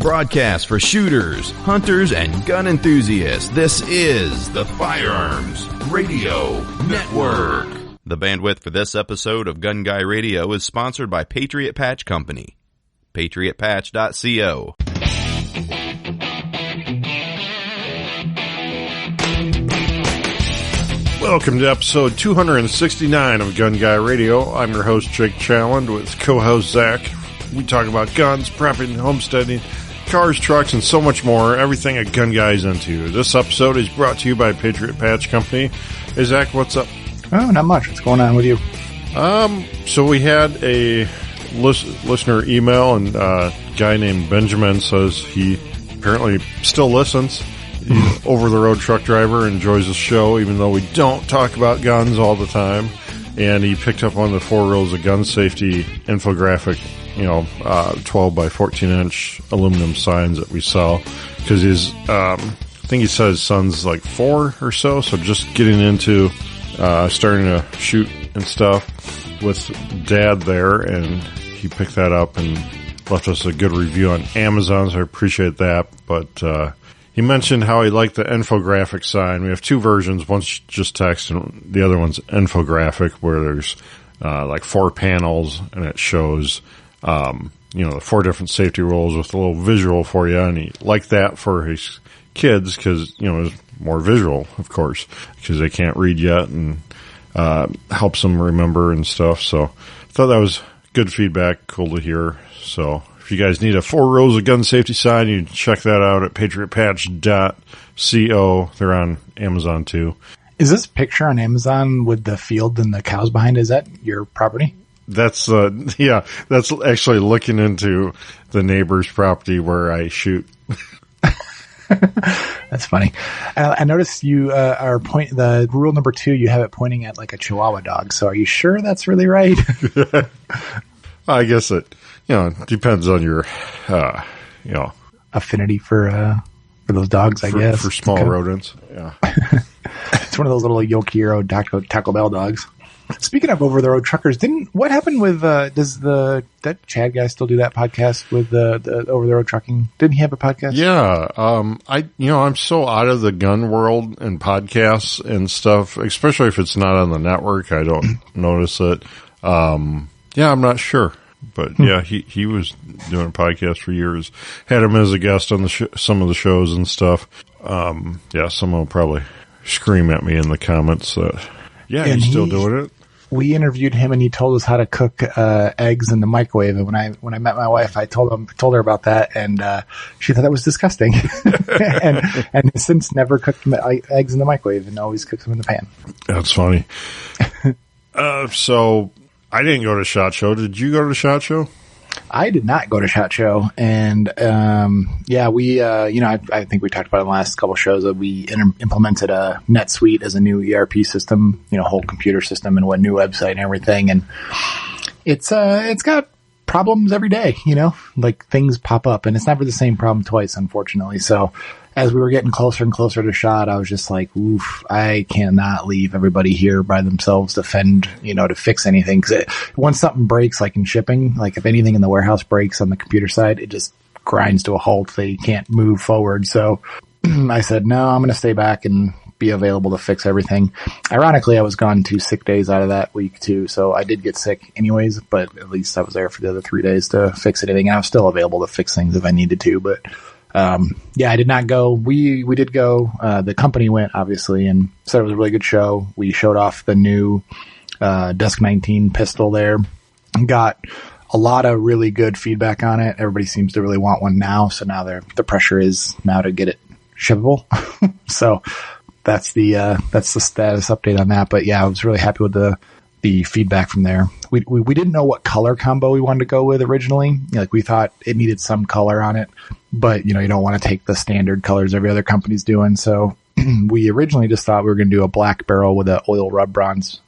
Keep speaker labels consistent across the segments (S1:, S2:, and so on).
S1: broadcast for shooters, hunters, and gun enthusiasts. This is the Firearms Radio Network. The bandwidth for this episode of Gun Guy Radio is sponsored by Patriot Patch Company. PatriotPatch.co.
S2: Welcome to episode 269 of Gun Guy Radio. I'm your host, Jake Challand, with co-host Zach. We talk about guns, prepping, homesteading, cars, trucks, and so much more. Everything a gun guy is into. This episode is brought to you by Patriot Patch Company. Hey, Zach, what's up?
S3: Oh, not much. What's going on with you?
S2: So we had a listener email, and a guy named Benjamin says he apparently still listens. He's an over-the-road truck driver, enjoys the show, even though we don't talk about guns all the time. And he picked up on the 4 rules of gun safety infographic, 12 by 14 inch aluminum signs that we sell. Because his, I think he said his son's like 4 or so just getting into starting to shoot and stuff with Dad there, and he picked that up and left us a good review on Amazon, so I appreciate that. But he mentioned how he liked the infographic sign. We have 2 versions. One's just text, and the other one's infographic, where there's like 4 panels, and it shows the 4 different safety rules with a little visual for you. And he liked that for his kids because it's more visual, of course, because they can't read yet, and helps them remember and stuff. So I thought that was good feedback. Cool to hear. So if you guys need a 4 rows of gun safety sign, you can check that out at patriotpatch.co. They're on Amazon too.
S3: Is this picture on Amazon with the field and the cows behind? Is that your property?
S2: That's that's actually looking into the neighbor's property where I shoot.
S3: That's funny. I noticed you are the rule number 2. You have it pointing at like a Chihuahua dog. So are you sure that's really right?
S2: I guess it depends on your
S3: affinity for those dogs. I guess
S2: for small rodents. Yeah,
S3: it's one of those little Yokiro Taco Bell dogs. Speaking of over-the-road truckers, what happened with does that Chad guy still do that podcast with the over-the-road trucking? Didn't he have a podcast?
S2: Yeah, I'm so out of the gun world and podcasts and stuff, especially if it's not on the network. I don't notice it. I'm not sure, but yeah, he was doing a podcast for years. Had him as a guest on some of the shows and stuff. Someone will probably scream at me in the comments that he's still doing it.
S3: We interviewed him, and he told us how to cook eggs in the microwave. And when I met my wife, I told her about that, and she thought that was disgusting. and since never cooked eggs in the microwave, and always cooks them in the pan.
S2: That's funny. So I didn't go to SHOT Show. Did you go to SHOT Show?
S3: I did not go to SHOT Show, and we I think we talked about it in the last couple of shows that we implemented a NetSuite as a new ERP system, whole computer system, and a new website and everything, and it's got problems every day, like things pop up, and it's never the same problem twice, unfortunately. So as we were getting closer and closer to SHOT, I was just like, oof, I cannot leave everybody here by themselves to to fix anything. Cause once something breaks, like in shipping, like if anything in the warehouse breaks on the computer side, it just grinds to a halt. They can't move forward. So I said, no, I'm going to stay back and be available to fix everything. Ironically, I was gone 2 sick days out of that week too. So I did get sick anyways, but at least I was there for the other 3 days to fix anything. And I was still available to fix things if I needed to, but I did not go. We did go. The company went, obviously, and said it was a really good show. We showed off the new Dusk 19 pistol there. Got a lot of really good feedback on it. Everybody seems to really want one now. So now the pressure is now to get it shippable. So that's the status update on that. But yeah, I was really happy with the feedback from there. We didn't know what color combo we wanted to go with originally. Like we thought it needed some color on it, but you don't want to take the standard colors every other company's doing. So we originally just thought we were going to do a black barrel with a oil rub bronze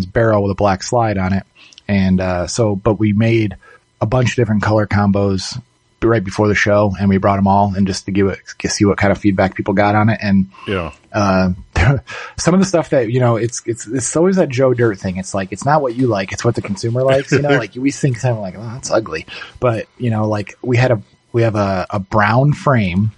S3: barrel with a black slide on it. And but we made a bunch of different color combos right before the show, and we brought them all and just to see what kind of feedback people got on it. And some of the stuff that it's always that Joe Dirt thing. It's like it's not what you like, it's what the consumer likes. Like we think something like, oh, that's ugly, but like we had we have a brown frame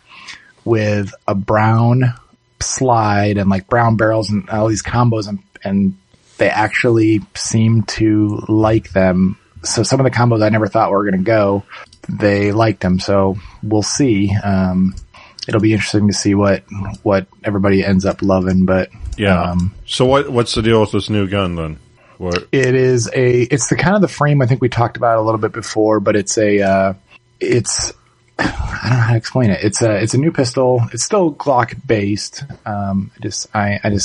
S3: with a brown slide and like brown barrels and all these combos, and they actually seem to like them. So some of the combos I never thought were going to go, they liked them. So we'll see. It'll be interesting to see what everybody ends up loving, but
S2: yeah. So what's the deal with this new gun then? What?
S3: It's the kind of the frame I think we talked about a little bit before, but it's I don't know how to explain it. It's a new pistol. It's still Glock based. I just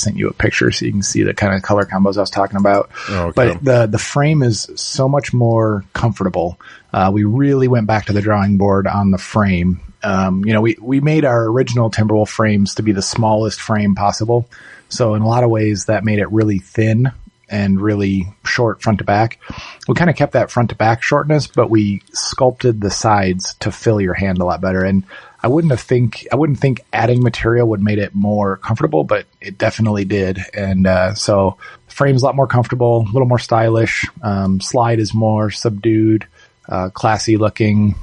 S3: sent you a picture so you can see the kind of color combos I was talking about.
S2: Oh, okay.
S3: But the frame is so much more comfortable. We really went back to the drawing board on the frame. We made our original Timberwolf frames to be the smallest frame possible. So in a lot of ways that made it really thin and really short front to back. We kind of kept that front to back shortness, but we sculpted the sides to fill your hand a lot better. And I wouldn't think adding material would made it more comfortable, but it definitely did. And, so frame's a lot more comfortable, a little more stylish. Slide is more subdued, classy looking.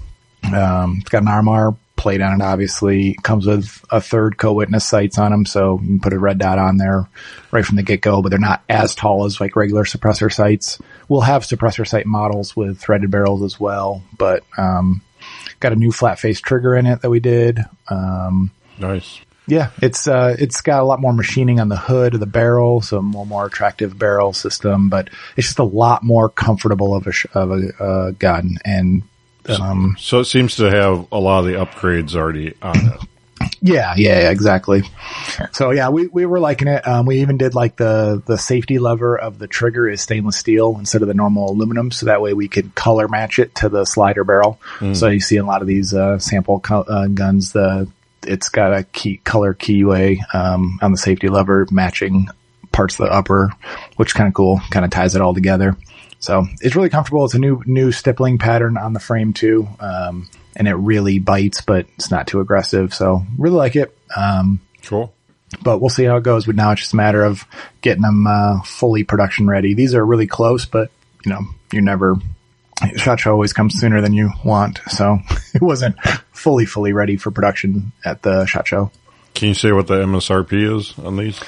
S3: It's got an RMR plate on it, obviously. Comes with a third co-witness sights on them, so you can put a red dot on there right from the get-go, but they're not as tall as like regular suppressor sights. We'll have suppressor sight models with threaded barrels as well, but got a new flat face trigger in it that we did.
S2: Nice.
S3: Yeah, it's got a lot more machining on the hood of the barrel, so a more attractive barrel system, but it's just a lot more comfortable of a gun. And
S2: so it seems to have a lot of the upgrades already on it.
S3: Yeah, exactly. So yeah, we were liking it. We even did like the safety lever of the trigger is stainless steel instead of the normal aluminum. So that way we could color match it to the slider barrel. So you see a lot of these, sample guns, it's got a color keyway, on the safety lever matching parts of the upper, which is kind of cool. Kind of ties it all together. So it's really comfortable. It's a new stippling pattern on the frame too. And it really bites, but it's not too aggressive. So really like it.
S2: Cool.
S3: But we'll see how it goes. But now it's just a matter of getting them, fully production ready. These are really close, but SHOT Show always comes sooner than you want. So it wasn't fully ready for production at the SHOT Show.
S2: Can you say what the MSRP is on these?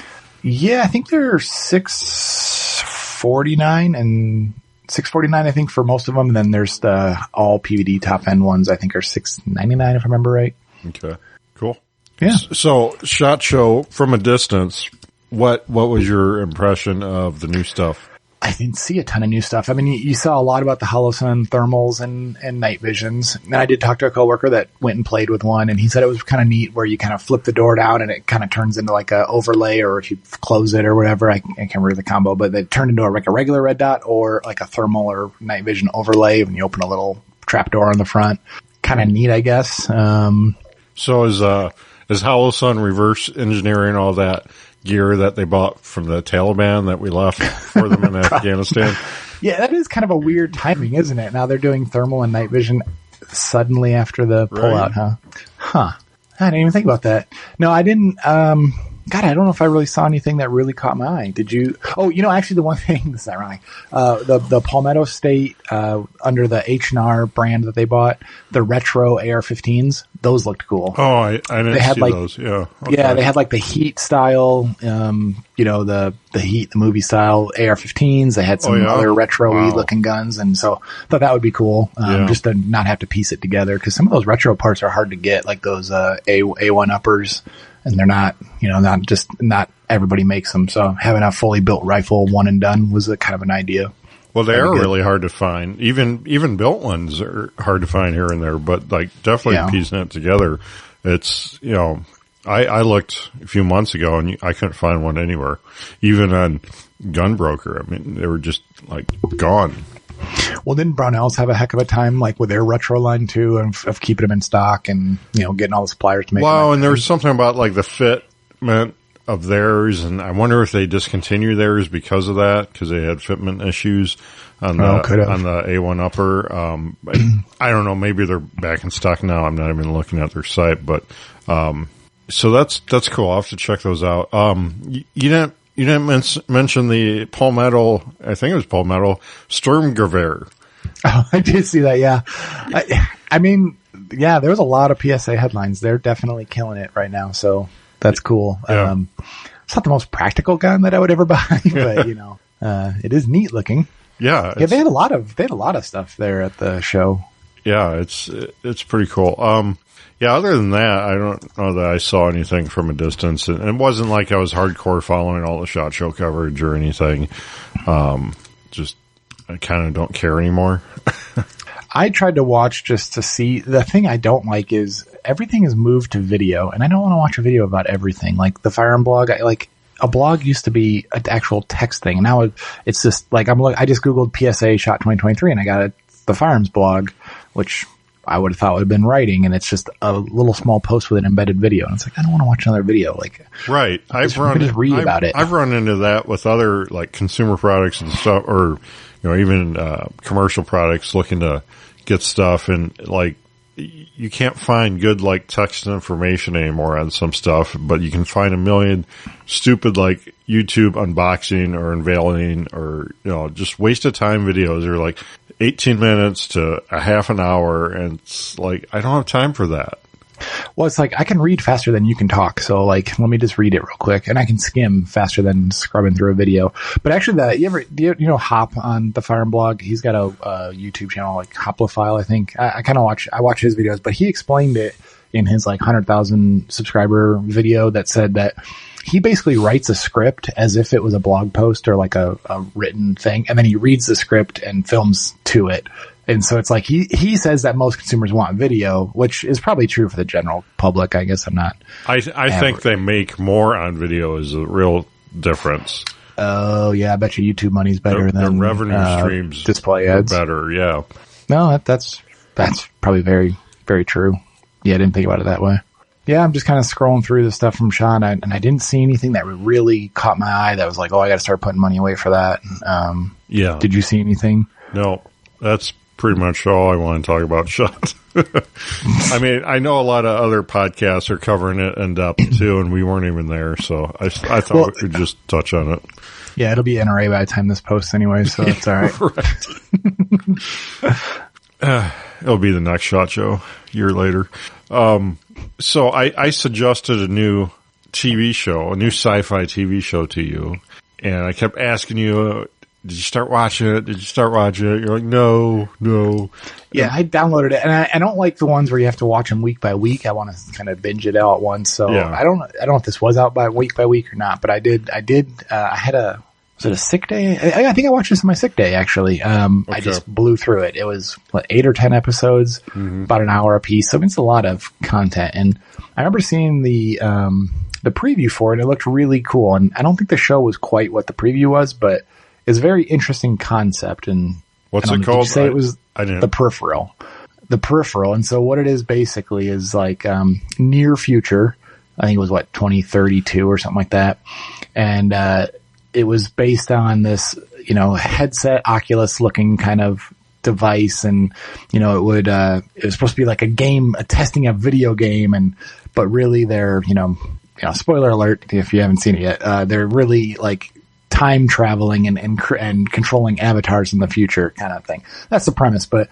S2: Yeah,
S3: I think they're $649 and $649, I think, for most of them. And then there's the all PVD top end ones, I think, are $699, if I remember right.
S2: Okay, cool.
S3: Yeah.
S2: So, SHOT Show from a distance, what was your impression of the new stuff?
S3: I didn't see a ton of new stuff. I mean, you saw a lot about the HoloSun thermals and night visions. And I did talk to a coworker that went and played with one, and he said it was kind of neat where you kind of flip the door down and it kind of turns into like a overlay, or if you close it or whatever, I can't remember the combo, but it turned into like a regular red dot or like a thermal or night vision overlay when you open a little trap door on the front. Kind of neat, I guess.
S2: So is HoloSun reverse engineering all that gear that they bought from the Taliban that we left for them in Afghanistan?
S3: Yeah, that is kind of a weird timing, isn't it? Now they're doing thermal and night vision suddenly after the pullout, huh? Huh. I didn't even think about that. No, I didn't. God, I don't know if I really saw anything that really caught my eye. Did you? Oh, actually the one thing, this is ironic, the Palmetto State, under the H&R brand that they bought, the retro AR-15s, those looked cool.
S2: Oh, I didn't see those. Yeah. Okay.
S3: Yeah, they had like the Heat style, the Heat, the movie style AR-15s. They had some other retro-y looking guns. And so I thought that would be cool, just to not have to piece it together. Cause some of those retro parts are hard to get, like those, A1 uppers. And they're not everybody makes them. So having a fully built rifle, one and done, was a kind of an idea.
S2: Well, they are really hard to find. Even built ones are hard to find here and there, but like definitely piecing it together. It's, I looked a few months ago and I couldn't find one anywhere, even on Gunbroker. I mean, they were just like gone.
S3: Well, didn't Brownells have a heck of a time, like with their retro line too, of keeping them in stock and, getting all the suppliers to make them?
S2: Well, and there was something about like the fitment of theirs, and I wonder if they discontinued theirs because of that, because they had fitment issues on the A1 upper. I don't know, maybe they're back in stock now. I'm not even looking at their site, but, so that's cool. I'll have to check those out. You didn't mention the Palmetto, I think it was Palmetto, Sturmgewehr.
S3: Oh, I did see that, yeah. I mean, yeah, there was a lot of PSA headlines. They're definitely killing it right now. So that's cool.
S2: Yeah.
S3: It's not the most practical gun that I would ever buy, but it is neat looking.
S2: Yeah.
S3: Yeah, they had a lot of stuff there at the show.
S2: Yeah, it's pretty cool. Yeah, other than that, I don't know that I saw anything from a distance. And it wasn't like I was hardcore following all the SHOT Show coverage or anything. Just, I kind of don't care anymore.
S3: I tried to watch just to see. The thing I don't like is everything is moved to video, and I don't want to watch a video about everything. Like the Firearm blog, a blog used to be an actual text thing. Now it's just like I just Googled PSA SHOT 2023 and I got the Firearms blog, which I would have thought would have been writing, and it's just a little small post with an embedded video. And it's like, I don't want to watch another video. Like,
S2: right.
S3: Just read about it.
S2: I've run into that with other like consumer products and stuff, or, even, commercial products looking to get stuff, and like, you can't find good like text information anymore on some stuff, but you can find a million stupid like YouTube unboxing or unveiling or, just waste of time videos or like 18 minutes to a half an hour. And it's like, I don't have time for that.
S3: Well, it's like I can read faster than you can talk. So like, let me just read it real quick, and I can skim faster than scrubbing through a video. But actually, do you know Hop on the Firearm blog? He's got a YouTube channel like Hoplifile, I think. I watch his videos, but he explained it in his like 100,000 subscriber video that said that he basically writes a script as if it was a blog post or like a written thing, and then he reads the script and films to it. And so it's like he says that most consumers want video, which is probably true for the general public. I guess I'm not.
S2: I think they make more on video is a real difference.
S3: Oh yeah, I bet you YouTube money's better than
S2: the revenue streams.
S3: Display ads
S2: better. Yeah.
S3: No, that's probably very, very true. Yeah, I didn't think about it that way. Yeah, I'm just kind of scrolling through the stuff from Sean, and I didn't see anything that really caught my eye that was like, oh, I got to start putting money away for that.
S2: Yeah.
S3: Did you see anything?
S2: No, that's pretty much all I want to talk about SHOT. I mean, I know a lot of other podcasts are covering it in depth too, and we weren't even there, so I thought we could just touch on it.
S3: Yeah, it'll be NRA by the time this posts anyway, so it's all right.
S2: It'll be the next SHOT Show a year later. So I suggested a new TV show, a new sci-fi TV show to you, and I kept asking you, did you start watching it? Did you start watching it? You're like, no.
S3: Yeah, I downloaded it, and I don't like the ones where you have to watch them week by week. I want to kind of binge it out at once. So yeah. I don't know if this was out by week or not, but I did. I had was it a sick day? I think I watched this on my sick day, actually. Okay. I just blew through it. It was 8 or 10 episodes, about an hour a piece. So it's a lot of content. And I remember seeing the preview for it. It looked really cool. And I don't think the show was quite what the preview was, but it's a very interesting concept. And
S2: what's it called?
S3: Did you say it was The Peripheral. The Peripheral. And so what it is basically is like near future. I think it was 2032 or something like that. And it was based on this, headset, Oculus looking kind of device. And, it was supposed to be like a game, testing a video game. But really they're, spoiler alert if you haven't seen it yet. They're really like time traveling and controlling avatars in the future kind of thing. That's the premise. But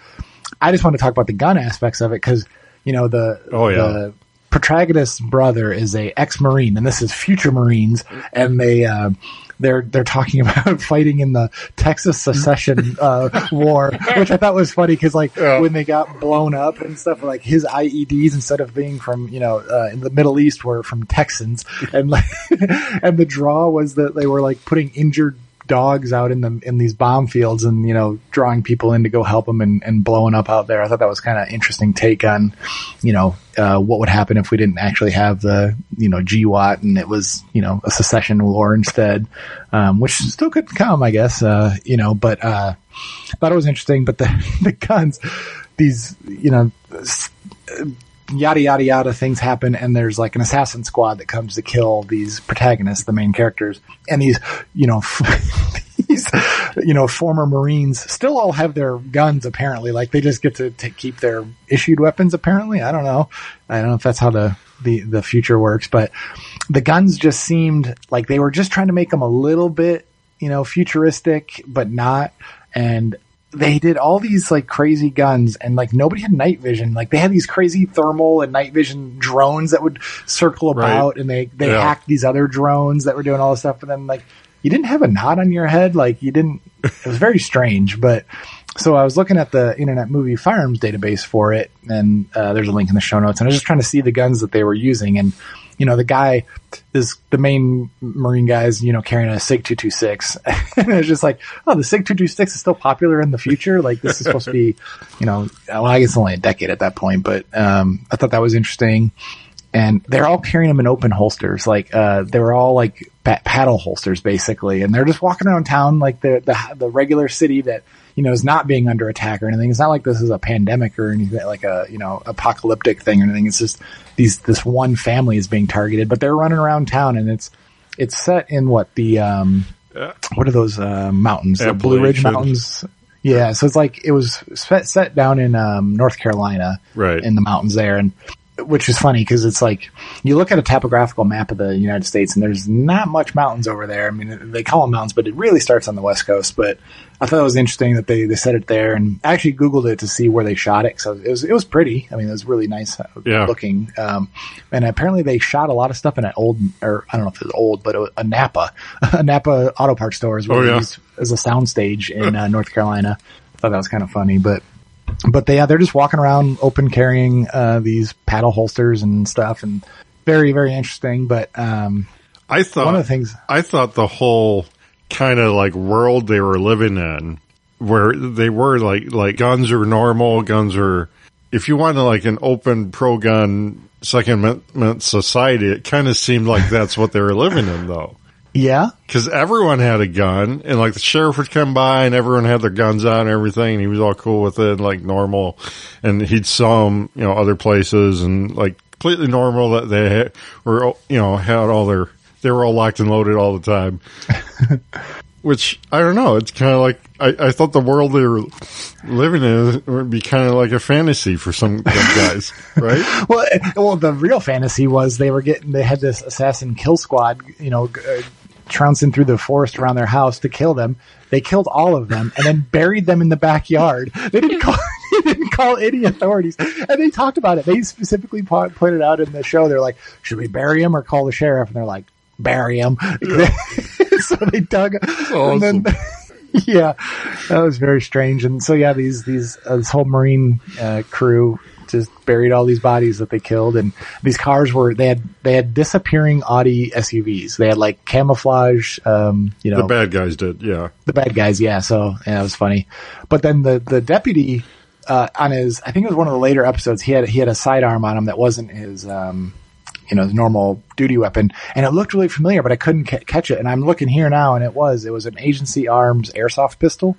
S3: I just want to talk about the gun aspects of it because, the protagonist's brother is a ex-Marine, and this is future Marines, and they're talking about fighting in the Texas secession war, which I thought was funny because when they got blown up and stuff, like his IEDs instead of being from in the Middle East were from Texans, and and the draw was that they were like putting injured dogs out in these bomb fields and drawing people in to go help them and blowing up out there. I thought that was kind of interesting take on what would happen if we didn't actually have the GWAT and it was a secession war instead, which still could come, I guess. But thought it was interesting. But the guns, these yada yada yada things happen, and there's like an assassin squad that comes to kill these protagonists, the main characters, and these former Marines still all have their guns apparently. Like they just get to keep their issued weapons apparently. I don't know if that's how the future works, but the guns just seemed like they were just trying to make them a little bit futuristic, but not. And they did all these like crazy guns, and like nobody had night vision. Like they had these crazy thermal and night vision drones that would circle about, and they hacked these other drones that were doing all this stuff. But then like you didn't have a knot on your head, like you didn't. It was very strange. But so I was looking at the Internet Movie Firearms database for it, and there's a link in the show notes. And I was just trying to see the guns that they were using, and the guy is the main Marine guy is, carrying a SIG 226. And it was just like, oh, the SIG 226 is still popular in the future. Like this is supposed to be, well, I guess only a decade at that point, but, I thought that was interesting. And they're all carrying them in open holsters. Like, they were all like paddle holsters basically. And they're just walking around town like the regular city that, is not being under attack or anything. It's not like this is a pandemic or anything like a, apocalyptic thing or anything. It's just this one family is being targeted, but they're running around town, and it's set in what are those, mountains? The Blue Ridge Mountains. Yeah. So it's like, it was set down in, North Carolina,
S2: right,
S3: in the mountains there. And, which is funny because it's like you look at a topographical map of the United States and there's not much mountains over there. I mean, they call them mountains, but it really starts on the West Coast. But I thought it was interesting that they set it there, and I actually Googled it to see where they shot it. So it was pretty. I mean, it was really nice looking. And apparently they shot a lot of stuff in an old, or I don't know if it's old, but a Napa auto parts store is where they used as a soundstage in North Carolina. I thought that was kind of funny, but they're just walking around open carrying, these paddle holsters and stuff, and very, very interesting. But,
S2: I thought
S3: one of the things,
S2: I thought the whole kind of like world they were living in, where they were like guns are normal, guns are, if you wanted like an open pro gun Second Amendment society, it kind of seemed like that's what they were living in though.
S3: Yeah.
S2: Cause everyone had a gun, and like the sheriff would come by and everyone had their guns out and everything, and he was all cool with it, like normal. And he'd saw them, other places, and like completely normal that they were, had all they were all locked and loaded all the time. Which, I don't know, it's kind of like, I thought the world they were living in would be kind of like a fantasy for some guys, right?
S3: Well, the real fantasy was they had this assassin kill squad, trouncing through the forest around their house to kill them. They killed all of them and then buried them in the backyard. They didn't call any authorities. And they talked about it. They specifically pointed out in the show, they're like, should we bury him or call the sheriff? And they're like, bury him. Yeah. So they dug.
S2: Awesome.
S3: And then, yeah, that was very strange. And so, yeah, this whole Marine crew just buried all these bodies that they killed, and these cars they had disappearing Audi SUVs. They had like camouflage,
S2: the bad guys did, yeah.
S3: The bad guys, yeah. So yeah, it was funny. But then the deputy on his, I think it was one of the later episodes, he had a sidearm on him that wasn't his his normal duty weapon, and it looked really familiar, but I couldn't catch it. And I'm looking here now, and it was an Agency Arms airsoft pistol,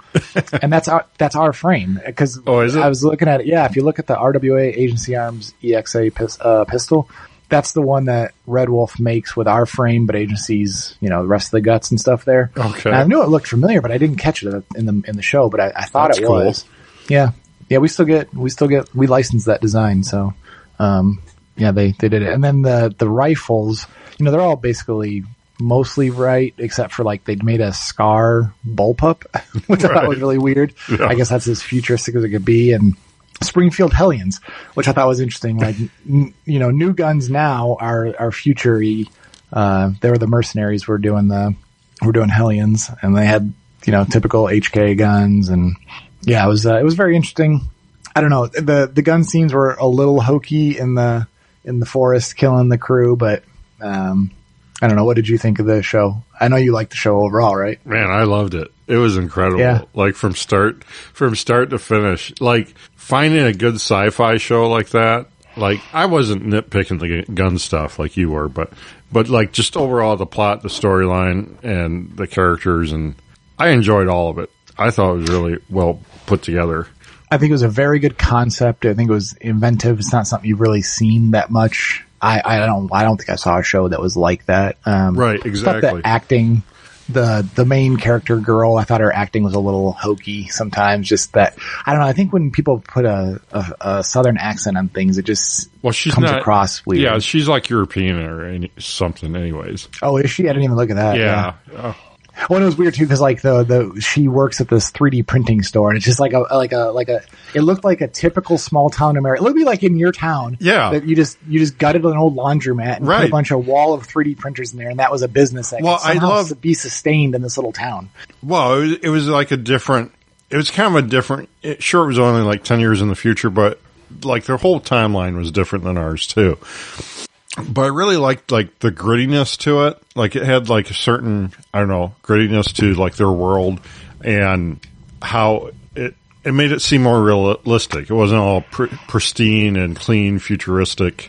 S3: and that's our frame. Because
S2: is it?
S3: I was looking at it. Yeah, if you look at the RWA Agency Arms EXA pistol, that's the one that Red Wolf makes with our frame, but Agency's, the rest of the guts and stuff there.
S2: Okay.
S3: And I knew it looked familiar, but I didn't catch it in the show. But I thought
S2: that's
S3: it was.
S2: Cool.
S3: Yeah. We licensed that design, so. Yeah, they did it. And then the rifles, they're all basically mostly right, except for like they'd made a Scar bullpup, which I thought was really weird. Yeah. I guess that's as futuristic as it could be. And Springfield Hellions, which I thought was interesting. Like, new guns now are future-y. They were the mercenaries were doing Hellions, and they had, typical HK guns. And yeah, it was very interesting. I don't know. The gun scenes were a little hokey in the forest killing the crew, but I don't know. What did you think of the show? I know you liked the show overall, right?
S2: Man, I loved it. It was incredible.
S3: Yeah.
S2: Like from start to finish. Like finding a good sci-fi show like that. Like I wasn't nitpicking the gun stuff like you were, but like just overall the plot, the storyline, and the characters, and I enjoyed all of it. I thought it was really well put together.
S3: I think it was a very good concept. I think it was inventive. It's not something you've really seen that much. I don't think I saw a show that was like that.
S2: Right, exactly.
S3: I thought the acting, the main character girl, I thought her acting was a little hokey sometimes. Just that, I don't know. I think when people put a southern accent on things, it just comes across weird.
S2: Yeah, she's like European or something anyways.
S3: Oh, is she? I didn't even look at that.
S2: Yeah.
S3: Well, and it was weird too because like she works at this 3D printing store, and it's just like a it looked like a typical small town America. It would be like in your town,
S2: that
S3: you just gutted an old laundromat and put
S2: right.
S3: a bunch of wall of 3D printers in there, and that was a business that could somehow be sustained in this little town.
S2: Well, it was like a different. It was kind of a different. Sure, it was only like 10 years in the future, but like their whole timeline was different than ours too. But I really liked like the grittiness to it. Like it had like a certain, I don't know, grittiness to like their world and how it made it seem more realistic. It wasn't all pristine and clean, futuristic.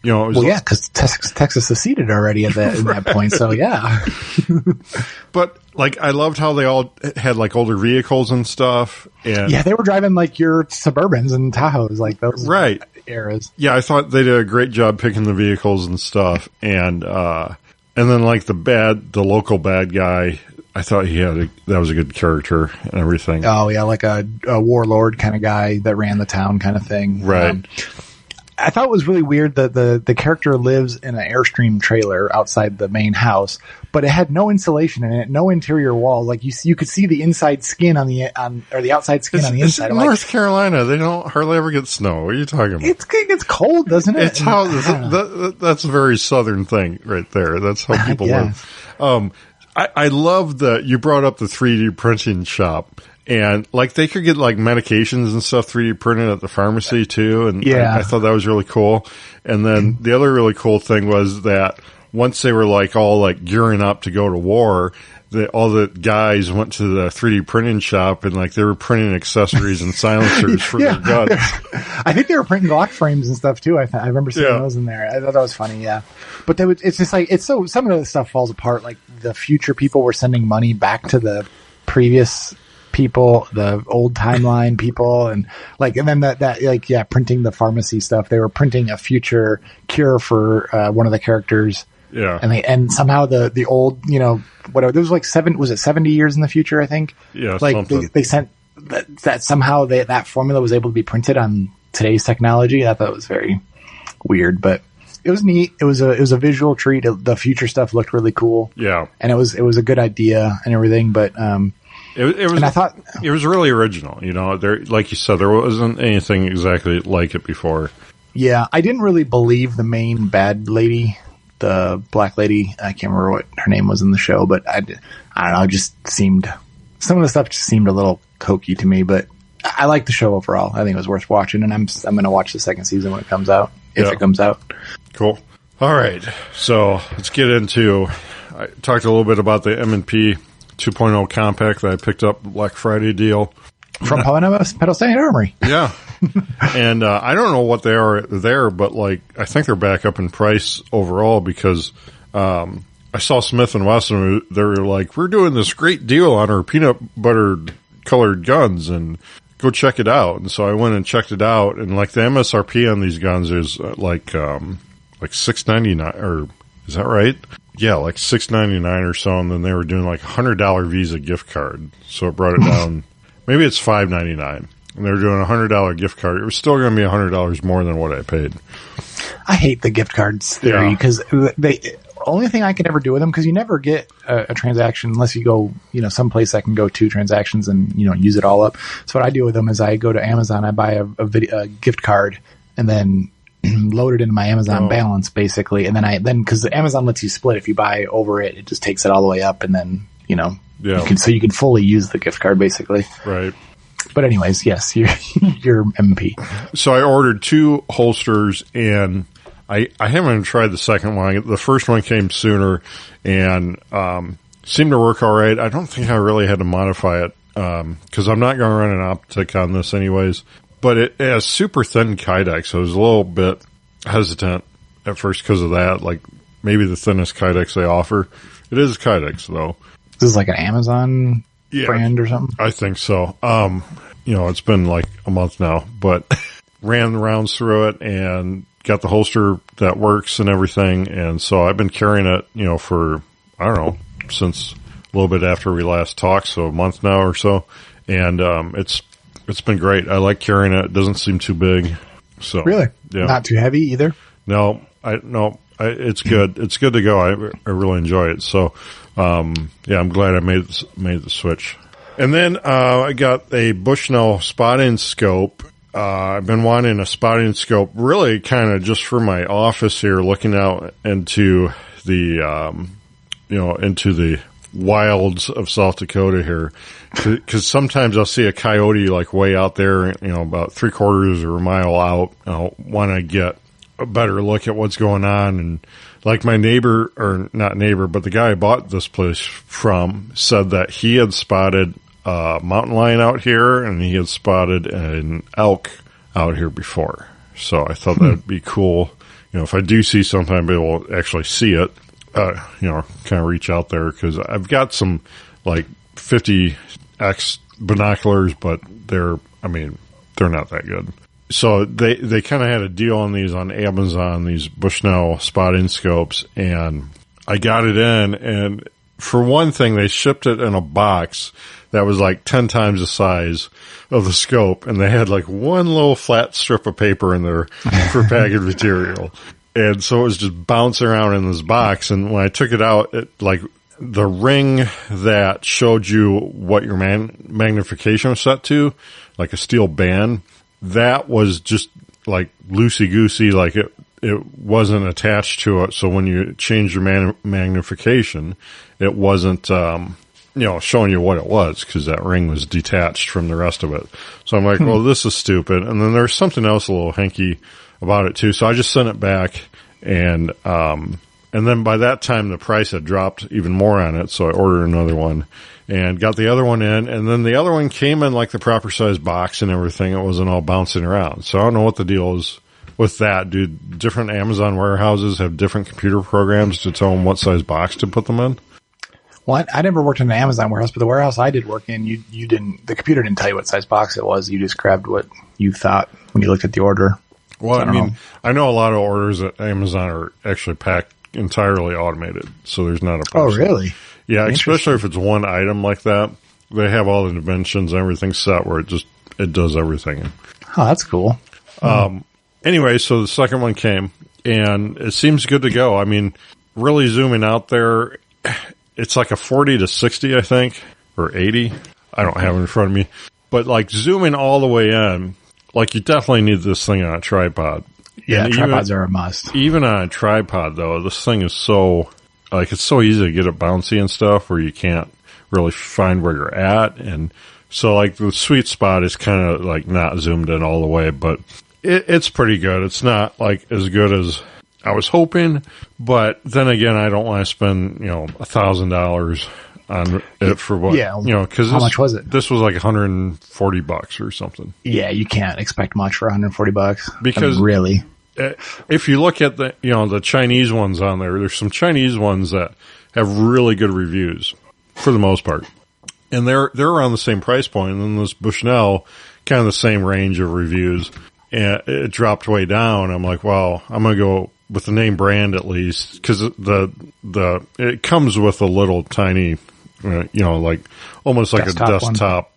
S2: You know, it was
S3: because Texas seceded already at that point. So yeah.
S2: But like I loved how they all had like older vehicles and stuff. And
S3: yeah, they were driving like your Suburbans and Tahoes, like those
S2: right.
S3: eras.
S2: Yeah, I thought they did a great job picking the vehicles and stuff. And then like the local bad guy, I thought that was a good character and everything.
S3: Oh yeah, like a warlord kind of guy that ran the town kind of thing.
S2: Right.
S3: I thought it was really weird that the character lives in an Airstream trailer outside the main house, but it had no insulation in it, no interior walls. Like you could see the inside skin or the outside skin on the inside.
S2: It's North Carolina. They don't hardly ever get snow. What are you talking about?
S3: It's cold, doesn't it?
S2: It's that's a very southern thing right there. That's how people live. I love that you brought up the 3D printing shop. And like they could get like medications and stuff 3D printed at the pharmacy too. And I thought that was really cool. And then the other really cool thing was that once they were like all like gearing up to go to war, all the guys went to the 3D printing shop and like they were printing accessories and silencers for their guns.
S3: I think they were printing Glock frames and stuff too. I remember seeing those in there. I thought that was funny. Yeah. But it's just like, some of the stuff falls apart. Like the future people were sending money back to the previous people, the old timeline people, and then that printing the pharmacy stuff. They were printing a future cure for one of the characters.
S2: Yeah.
S3: And somehow the old, whatever, there was like 70 years in the future, I think.
S2: Yeah.
S3: Like they sent that somehow that formula was able to be printed on today's technology. I thought it was very weird, but it was neat. It was a visual treat. The future stuff looked really cool.
S2: Yeah.
S3: And it was a good idea and everything, but,
S2: it was,
S3: and I thought
S2: it was really original, there, like you said, there wasn't anything exactly like it before.
S3: Yeah. I didn't really believe the main bad lady, the black lady. I can't remember what her name was in the show, but I don't know. It just seemed, some of the stuff just seemed a little kooky to me, but I like the show overall. I think it was worth watching, and I'm going to watch the second season when it comes out, if it comes out.
S2: Cool. All right. So let's get into, I talked a little bit about the M&P 2.0 compact that I picked up Black Friday deal.
S3: From Pedal State Armory.
S2: Yeah. And I don't know what they are there, but like I think they're back up in price overall because I saw Smith & Wesson. They were like, we're doing this great deal on our peanut butter colored guns and go check it out. And so I went and checked it out, and like the MSRP on these guns is like $6.99, or is that right? Yeah, like $6.99 or so, and then they were doing like $100 Visa gift card, so it brought it down. Maybe it's $5.99, and they were doing a $100 gift card. It was still going to be $100 more than what I paid.
S3: I hate the gift cards theory because only thing I can ever do with them, because you never get a transaction unless you go, someplace I can go 2 transactions and use it all up. So what I do with them is I go to Amazon, I buy a gift card, and then load it into my Amazon balance basically, and then because Amazon lets you split, if you buy over it just takes it all the way up, and then you can fully use the gift card basically.
S2: Right.
S3: But anyways, yes, your MP.
S2: So I ordered 2 holsters, and I haven't even tried the second one. The first one came sooner and seemed to work all right. I don't think I really had to modify it because I'm not going to run an optic on this anyways. But it has super thin kydex, so I was a little bit hesitant at first because of that. Like maybe the thinnest kydex they offer. It is kydex though.
S3: This is like an Amazon brand or something?
S2: I think so. It's been like a month now, but ran the rounds through it and got the holster that works and everything. And so I've been carrying it, for, I don't know, since a little bit after we last talked. So a month now or so. And, it's been great. I like carrying it. It doesn't seem too big. So
S3: really,
S2: yeah.
S3: Not too heavy either.
S2: No, it's good. It's good to go. I really enjoy it. So, I'm glad I made the switch. And then I got a Bushnell spotting scope. I've been wanting a spotting scope, really kind of just for my office here, looking out into the into the wilds of South Dakota here, because sometimes I'll see a coyote like way out there, about 3/4 or a mile out. I'll want to get a better look at what's going on. And like my neighbor, or not neighbor, but the guy I bought this place from said that he had spotted a mountain lion out here, and he had spotted an elk out here before. So I thought that'd be cool. If I do see something, I'll be able to actually see it. Kind of reach out there, because I've got some like 50x binoculars, but they're not that good. So they kind of had a deal on these on Amazon, these Bushnell spotting scopes, and I got it in, and for one thing, they shipped it in a box that was like 10 times the size of the scope, and they had like one little flat strip of paper in there for package material. And so it was just bouncing around in this box. And when I took it out, like the ring that showed you what your magnification was set to, like a steel band, that was just like loosey-goosey, like it wasn't attached to it. So when you changed your magnification, it wasn't, showing you what it was, because that ring was detached from the rest of it. So I'm like, well, this is stupid. And then there's something else a little hinky about it too. So I just sent it back, and then by that time the price had dropped even more on it. So I ordered another one and got the other one in, and then the other one came in like the proper size box and everything. It wasn't all bouncing around. So I don't know what the deal is with that. Do different Amazon warehouses have different computer programs to tell them what size box to put them in?
S3: Well, I never worked in an Amazon warehouse, but the warehouse I did work in, you didn't, the computer didn't tell you what size box it was. You just grabbed what you thought when you looked at the order.
S2: Well,
S3: So
S2: I know a lot of orders at Amazon are actually packed entirely automated, so there's not a person.
S3: Oh, really?
S2: Yeah, especially if it's one item like that. They have all the dimensions and everything set where it does everything.
S3: Oh, that's cool.
S2: Anyway, so the second one came, and it seems good to go. I mean, really zooming out there, it's like a 40 to 60, I think, or 80. I don't have it in front of me. But like zooming all the way in, like you definitely need this thing on a tripod.
S3: Yeah,
S2: and
S3: tripods are a must.
S2: Even on a tripod, though, this thing is so, like, it's so easy to get it bouncy and stuff where you can't really find where you're at. And so, like, the sweet spot is kind of, like, not zoomed in all the way, but it's pretty good. It's not, like, as good as I was hoping, but then again, I don't want to spend, $1,000 on it for what, because
S3: how much was it?
S2: This was like $140 or something.
S3: Yeah, you can't expect much for $140.
S2: Because
S3: really,
S2: if you look at the Chinese ones on there's some Chinese ones that have really good reviews for the most part, and they're around the same price point. And then this Bushnell, kind of the same range of reviews, and it dropped way down. I'm like, well, I'm gonna go with the name brand at least, because it comes with a little tiny, like almost like
S3: desktop
S2: a desktop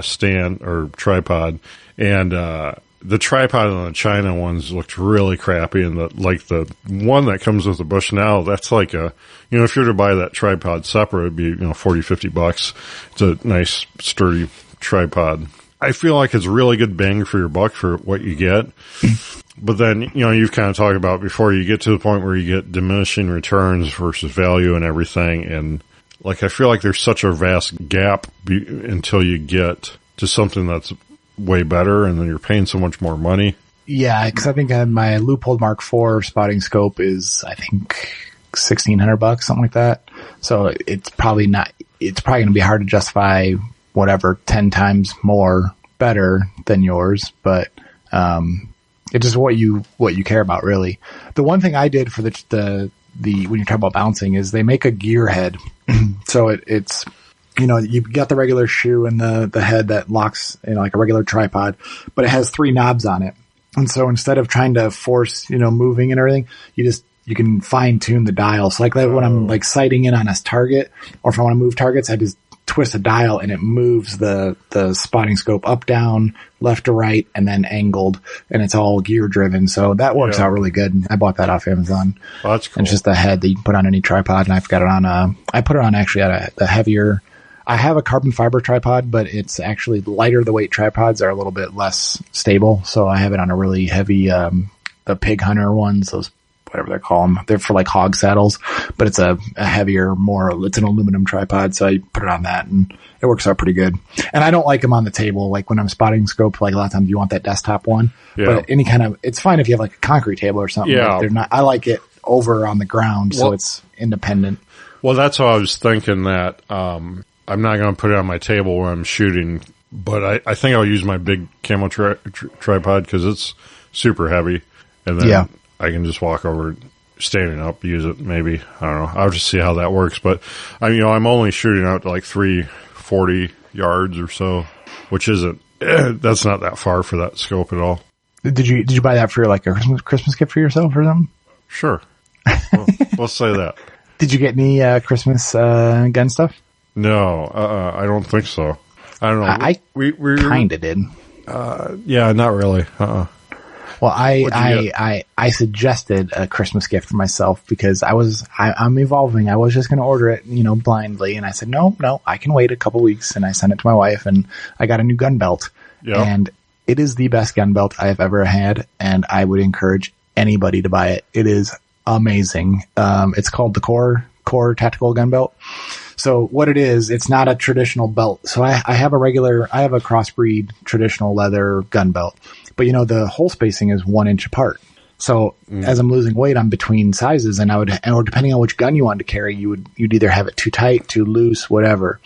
S2: stand or tripod, and the tripod on the China ones looked really crappy, and the one that comes with the Bushnell, that's like if you were to buy that tripod separate, it'd be $40-$50. It's a nice sturdy tripod. I feel like it's really good bang for your buck for what you get. But then, you've kind of talked about before, you get to the point where you get diminishing returns versus value and everything. And like, I feel like there's such a vast gap until you get to something that's way better, and then you're paying so much more money. Yeah,
S3: because I think my Leupold Mark IV spotting scope is, I think, $1,600, something like that. So it's probably going to be hard to justify whatever 10 times more better than yours, but it's just what you care about, really. The one thing I did for the when you talk about bouncing is they make a gear head. So it's you've got the regular shoe and the head that locks in like a regular tripod, but it has 3 knobs on it. And so instead of trying to force, moving and everything, you can fine tune the dial. So like when I'm like sighting in on a target, or if I want to move targets, I just twist a dial and it moves the spotting scope up, down, left to right, and then angled, and it's all gear driven. So that works out really good. I bought that off Amazon.
S2: Oh, that's cool.
S3: And it's just a head that you can put on any tripod, and I've got it on I put it on actually at a heavier, I have a carbon fiber tripod, but it's actually lighter. The weight tripods are a little bit less stable. So I have it on a really heavy, the pig hunter ones, those, whatever they call them. They're for like hog saddles, but it's a heavier, it's an aluminum tripod. So I put it on that and it works out pretty good. And I don't like them on the table. Like when I'm spotting scope, like a lot of times you want that desktop one, but any kind of, it's fine if you have like a concrete table or something.
S2: Yeah.
S3: But they're not, I like it over on the ground. So it's independent.
S2: Well, that's how I was thinking that, I'm not going to put it on my table where I'm shooting, but I think I'll use my big camo tripod because it's super heavy. And then I can just walk over standing up, use it maybe. I don't know. I'll just see how that works. But, I'm only shooting out to like 340 yards or so, which isn't, that's not that far for that scope at all.
S3: Did you buy that for like a Christmas gift for yourself or something?
S2: Sure. We'll say that.
S3: Did you get any Christmas gun stuff?
S2: No, I don't think so. I don't know. We
S3: kind of did.
S2: Yeah, not really.
S3: Well, I suggested a Christmas gift for myself because I'm evolving. I was just going to order it, blindly. And I said, no, I can wait a couple weeks. And I sent it to my wife and I got a new gun belt. Yep. And it is the best gun belt I have ever had. And I would encourage anybody to buy it. It is amazing. It's called the Core Tactical Gun Belt. So what it is, it's not a traditional belt. So I have a crossbreed traditional leather gun belt, but the hole spacing is 1 inch apart. So as I'm losing weight, I'm between sizes and or depending on which gun you want to carry, you'd either have it too tight, too loose, whatever.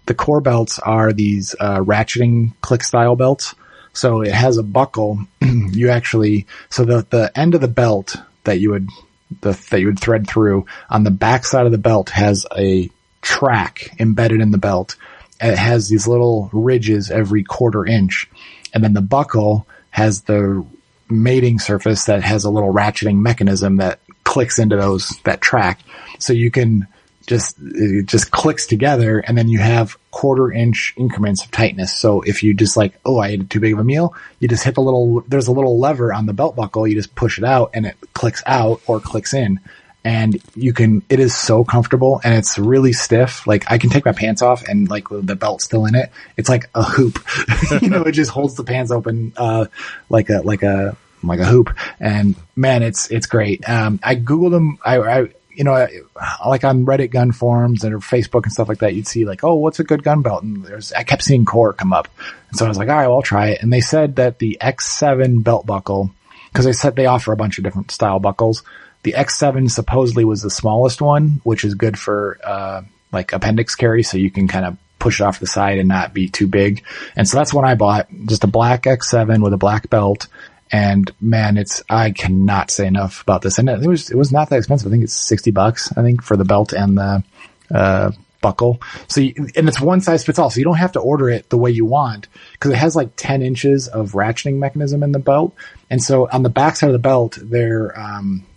S3: The core belts are these, ratcheting click style belts. So it has a buckle. The end of the belt that you would thread through on the back side of the belt has a track embedded in the belt. And it has these little ridges every 1/4 inch. And then the buckle has the mating surface that has a little ratcheting mechanism that clicks into that track. So you can it just clicks together and then you have 1/4 inch increments of tightness. So if you just I ate too big of a meal, you just hit there's a little lever on the belt buckle. You just push it out and it clicks out or clicks in. And it is so comfortable and it's really stiff. Like I can take my pants off and the belt's still in it. It's like a hoop, it just holds the pants open, like a hoop. And man, it's great. I Googled them. Like on Reddit gun forums and Facebook and stuff like that, you'd see what's a good gun belt? And I kept seeing Core come up. And so I was like, all right, well, I'll try it. And they said that the X7 belt buckle, cause they offer a bunch of different style buckles. The X7 supposedly was the smallest one, which is good for, appendix carry. So you can kind of push it off the side and not be too big. And so that's what I bought, just a black X7 with a black belt. And man, I cannot say enough about this. And it was not that expensive. I think it's $60, I think, for the belt and the, buckle. So, and it's one size fits all. So you don't have to order it the way you want because it has 10 inches of ratcheting mechanism in the belt. And so on the back side of the belt,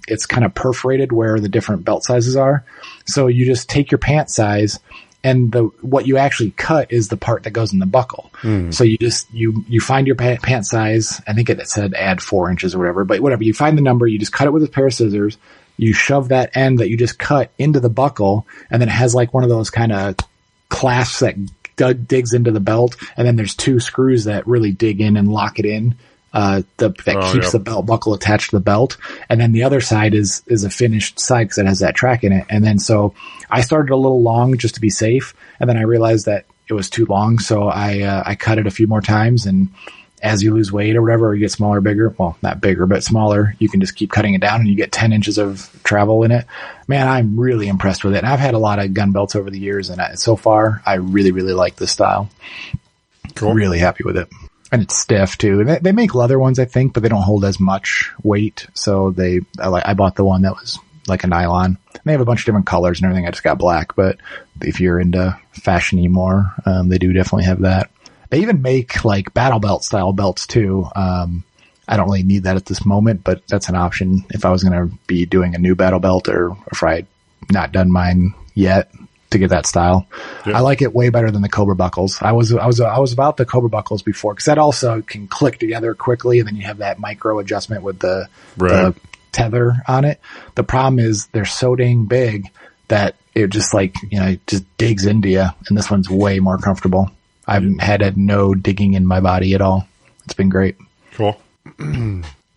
S3: it's kind of perforated where the different belt sizes are. So you just take your pant size and what you actually cut is the part that goes in the buckle. So you find your pant size. I think it said add 4 inches or whatever, but whatever, you find the number, you just cut it with a pair of scissors. You shove that end that you just cut into the buckle, and then it has one of those kind of clasps that digs into the belt, and then there's 2 screws that really dig in and lock it in. Keeps the belt buckle attached to the belt, and then the other side is a finished side because it has that track in it. And then so I started a little long just to be safe, and then I realized that it was too long, so I cut it a few more times. And as you lose weight or whatever, or you get smaller, bigger, well, not bigger, but smaller, you can just keep cutting it down and you get 10 inches of travel in it. Man, I'm really impressed with it. And I've had a lot of gun belts over the years, and so far, I really, really like this style. Cool. Really happy with it. And it's stiff too. They make leather ones, I think, but they don't hold as much weight. So I bought the one that was like a nylon. And they have a bunch of different colors and everything. I just got black, but if you're into fashion-y more, they do definitely have that. They even make battle belt style belts too. I don't really need that at this moment, but that's an option if I was going to be doing a new battle belt or if I had not done mine yet. to get that style.
S2: Yeah.
S3: I like it way better than the Cobra buckles. I was about the Cobra buckles before, because that also can click together quickly, and then you have that micro adjustment with the tether on it. The problem is they're so dang big that it just it just digs into you, and this one's way more comfortable. I've had no digging in my body at all. It's been great.
S2: Cool.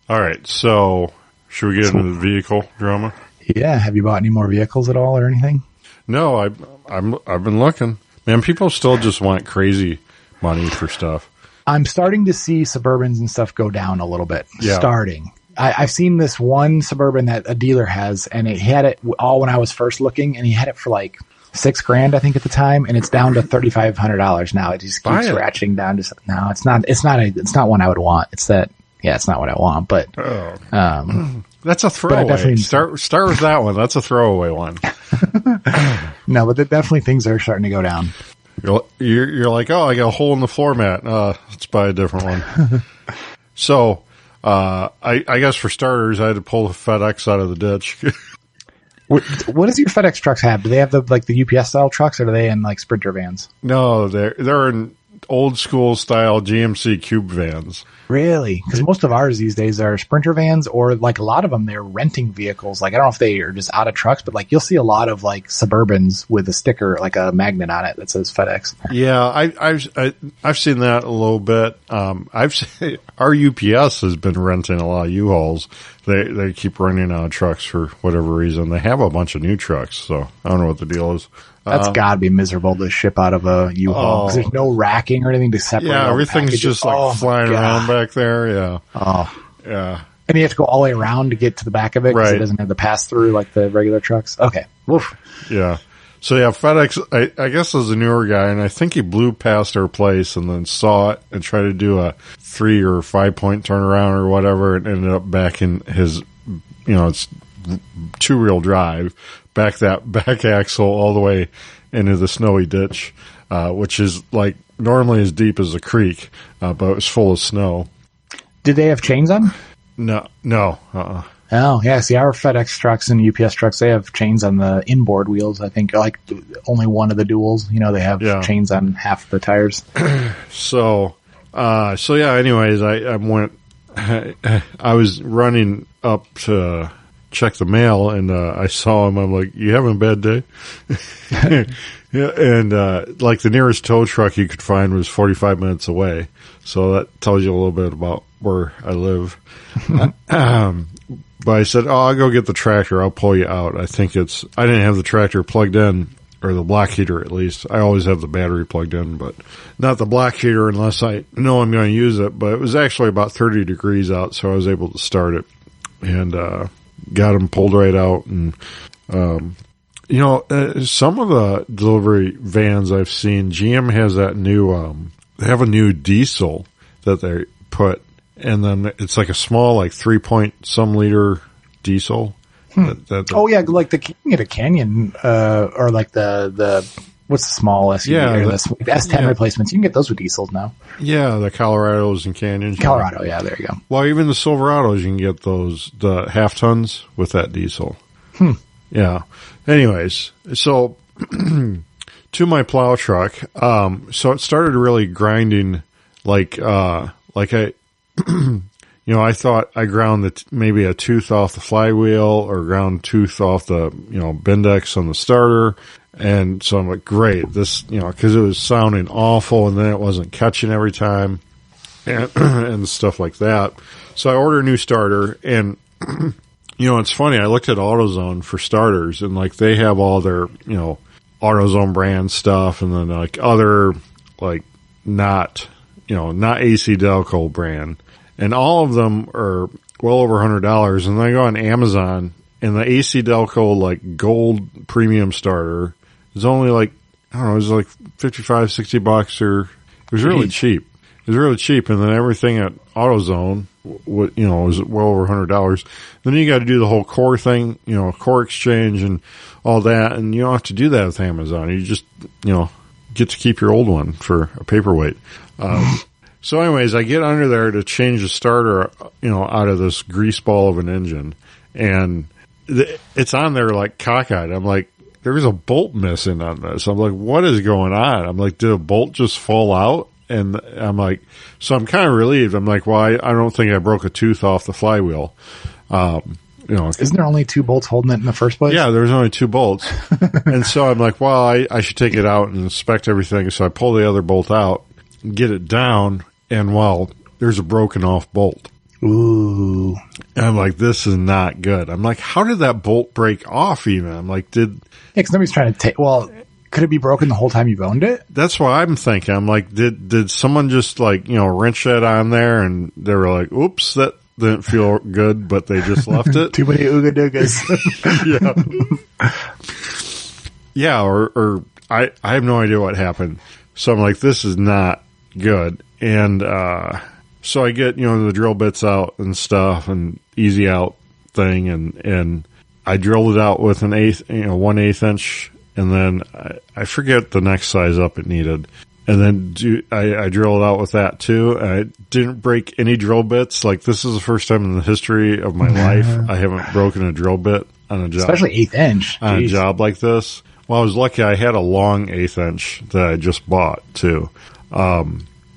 S2: All right, so should we get into the vehicle drama?
S3: Yeah. Have you bought any more vehicles at all or anything?
S2: No, I've been looking. Man, people still just want crazy money for stuff.
S3: I'm starting to see Suburbans and stuff go down a little bit.
S2: Yeah.
S3: Starting. I've seen this one Suburban that a dealer has, and he had it all when I was first looking, and he had it for like $6,000, I think, at the time, and it's down to $3,500 now. It just keeps ratcheting down to no. It's not one I would want. It's not what I want. But
S2: that's a throwaway. Start with that one. That's a throwaway one.
S3: No, but definitely things are starting to go down.
S2: You're like, oh, I got a hole in the floor mat. Let's buy a different one. So, I guess for starters, I had to pull the FedEx out of the ditch.
S3: What does your FedEx trucks have? Do they have the UPS style trucks, or are they in like Sprinter vans?
S2: No, they're in old school style GMC Cube vans.
S3: Really? Because most of ours these days are Sprinter vans, or like a lot of them, they're renting vehicles. Like, I don't know if they are just out of trucks, but like you'll see a lot of like Suburbans with a sticker, like a magnet on it that says FedEx.
S2: Yeah, I've seen that a little bit. I've seen, our UPS has been renting a lot of U-Hauls. They keep running out of trucks for whatever reason. They have a bunch of new trucks, so I don't know what the deal is.
S3: That's gotta be miserable to ship out of a U-Haul, because there's no racking or anything to separate.
S2: Yeah, everything's just flying around back there. Yeah.
S3: Oh.
S2: Yeah.
S3: And you have to go all the way around to get to the back of it, because it doesn't have the pass through like the regular trucks. Okay. Woof.
S2: Yeah. So yeah, FedEx, I guess is a newer guy, and I think he blew past our place and then saw it and tried to do a 3 or 5 point turnaround or whatever, and ended up back in his, it's 2-wheel drive, back that back axle all the way into the snowy ditch, which is like normally as deep as a creek, but it was full of snow.
S3: Did they have chains on?
S2: No.
S3: Oh, yeah. See, our FedEx trucks and UPS trucks, they have chains on the inboard wheels. I think like only one of the duals, they have chains on half the tires.
S2: So yeah, anyways, I was running up to check the mail, and I saw him. I'm like, you having a bad day? Yeah, and like the nearest tow truck you could find was 45 minutes away. So that tells you a little bit about where I live. But I said, I'll go get the tractor. I'll pull you out. I didn't have the tractor plugged in, or the block heater at least. I always have the battery plugged in, but not the block heater unless I know I'm going to use it. But it was actually about 30 degrees out, so I was able to start it, and got him pulled right out. And some of the delivery vans I've seen, GM has that new they have a new diesel that they put, and then it's like a small, like 3-point-some-liter diesel. Oh yeah, like you can get a Canyon, or like the what's the small SUV?
S3: Yeah, the S10 replacements. You can get those with diesels now.
S2: Yeah, the Colorados and Canyons.
S3: Colorado, yeah, there you go.
S2: Well, even the Silverados, you can get those, the half tons with that diesel. Yeah. Anyways, so to my plow truck, so it started really grinding like I I thought I ground maybe a tooth off the flywheel, or ground tooth off the, Bindex on the starter. And so I'm like, great, this, cause it was sounding awful, and then it wasn't catching every time, and stuff like that. So I ordered a new starter, and, it's funny. I looked at AutoZone for starters, and like they have all their, AutoZone brand stuff, and then like other, like not AC Delco brand. And all of them are well over $100. And then I go on Amazon, and the AC Delco like gold premium starter is only like, I don't know, it was like $55, $60, or it was really cheap. It was really cheap. And then everything at AutoZone, was well over $100. Then you got to do the whole core thing, core exchange and all that. And you don't have to do that with Amazon. You just, get to keep your old one for a paperweight. So anyways, I get under there to change the starter, out of this grease ball of an engine, and it's on there like cockeyed. I'm like, there's a bolt missing on this. I'm like, what is going on? I'm like, did a bolt just fall out? And I'm like, so I'm kind of relieved. I'm like, well, I don't think I broke a tooth off the flywheel.
S3: Isn't there only 2 bolts holding it in the first place?
S2: Yeah, there's only 2 bolts. And so I'm like, well, I should take it out and inspect everything. So I pull the other bolt out, get it down, and well, there's a broken off bolt.
S3: Ooh.
S2: And I'm like, this is not good. I'm like, how did that bolt break off even? I'm like,
S3: because nobody's trying to take, well, could it be broken the whole time you've owned it?
S2: That's what I'm thinking. I'm like, did someone just like, wrench that on there and they were like, oops, that didn't feel good, but they just left it?
S3: Too many ooga doogas.
S2: Yeah. Or I have no idea what happened. So I'm like, this is not good. And, so I get, the drill bits out and stuff and easy out thing. And I drilled it out with an 1/8 inch. And then I forget the next size up it needed. And then I drilled it out with that too. And I didn't break any drill bits. Like, this is the first time in the history of my life I haven't broken a drill bit on a job.
S3: Especially 1/8 inch.
S2: On a job like this. Well, I was lucky I had a long 1/8 inch that I just bought too.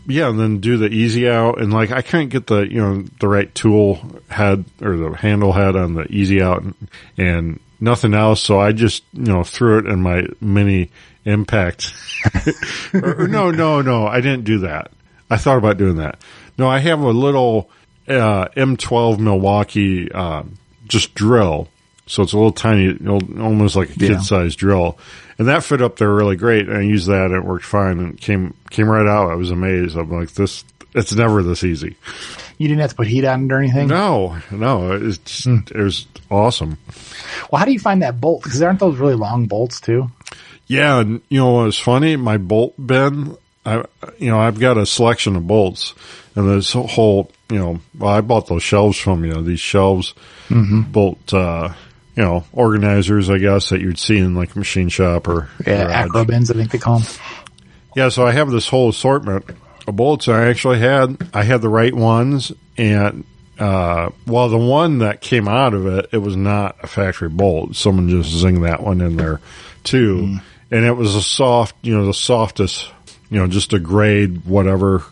S2: Yeah, and then do the easy out. And like, I couldn't get the right tool head or the handle head on the easy out and nothing else, so I just, threw it in my mini impact. No, I didn't do that. I thought about doing that. No, I have a little M12 Milwaukee just drill, so it's a little tiny, almost like a kid-sized drill, and that fit up there really great. And I used that, and it worked fine, and came right out. I was amazed. I'm like, it's never this easy.
S3: You didn't have to put heat on it or anything?
S2: No, it was awesome.
S3: Well, how do you find that bolt? Because aren't those really long bolts too?
S2: Yeah, and what was funny? My bolt bin, I've got a selection of bolts, and this whole, I bought those shelves from these shelves, bolt, organizers, I guess, that you'd see in like a machine shop or
S3: acro bins, I think they call them.
S2: Yeah, so I have this whole assortment of bolts. I had the right ones, and the one that came out of it was not a factory bolt. Someone just zinged that one in there too, and it was a soft, the softest, just a grade whatever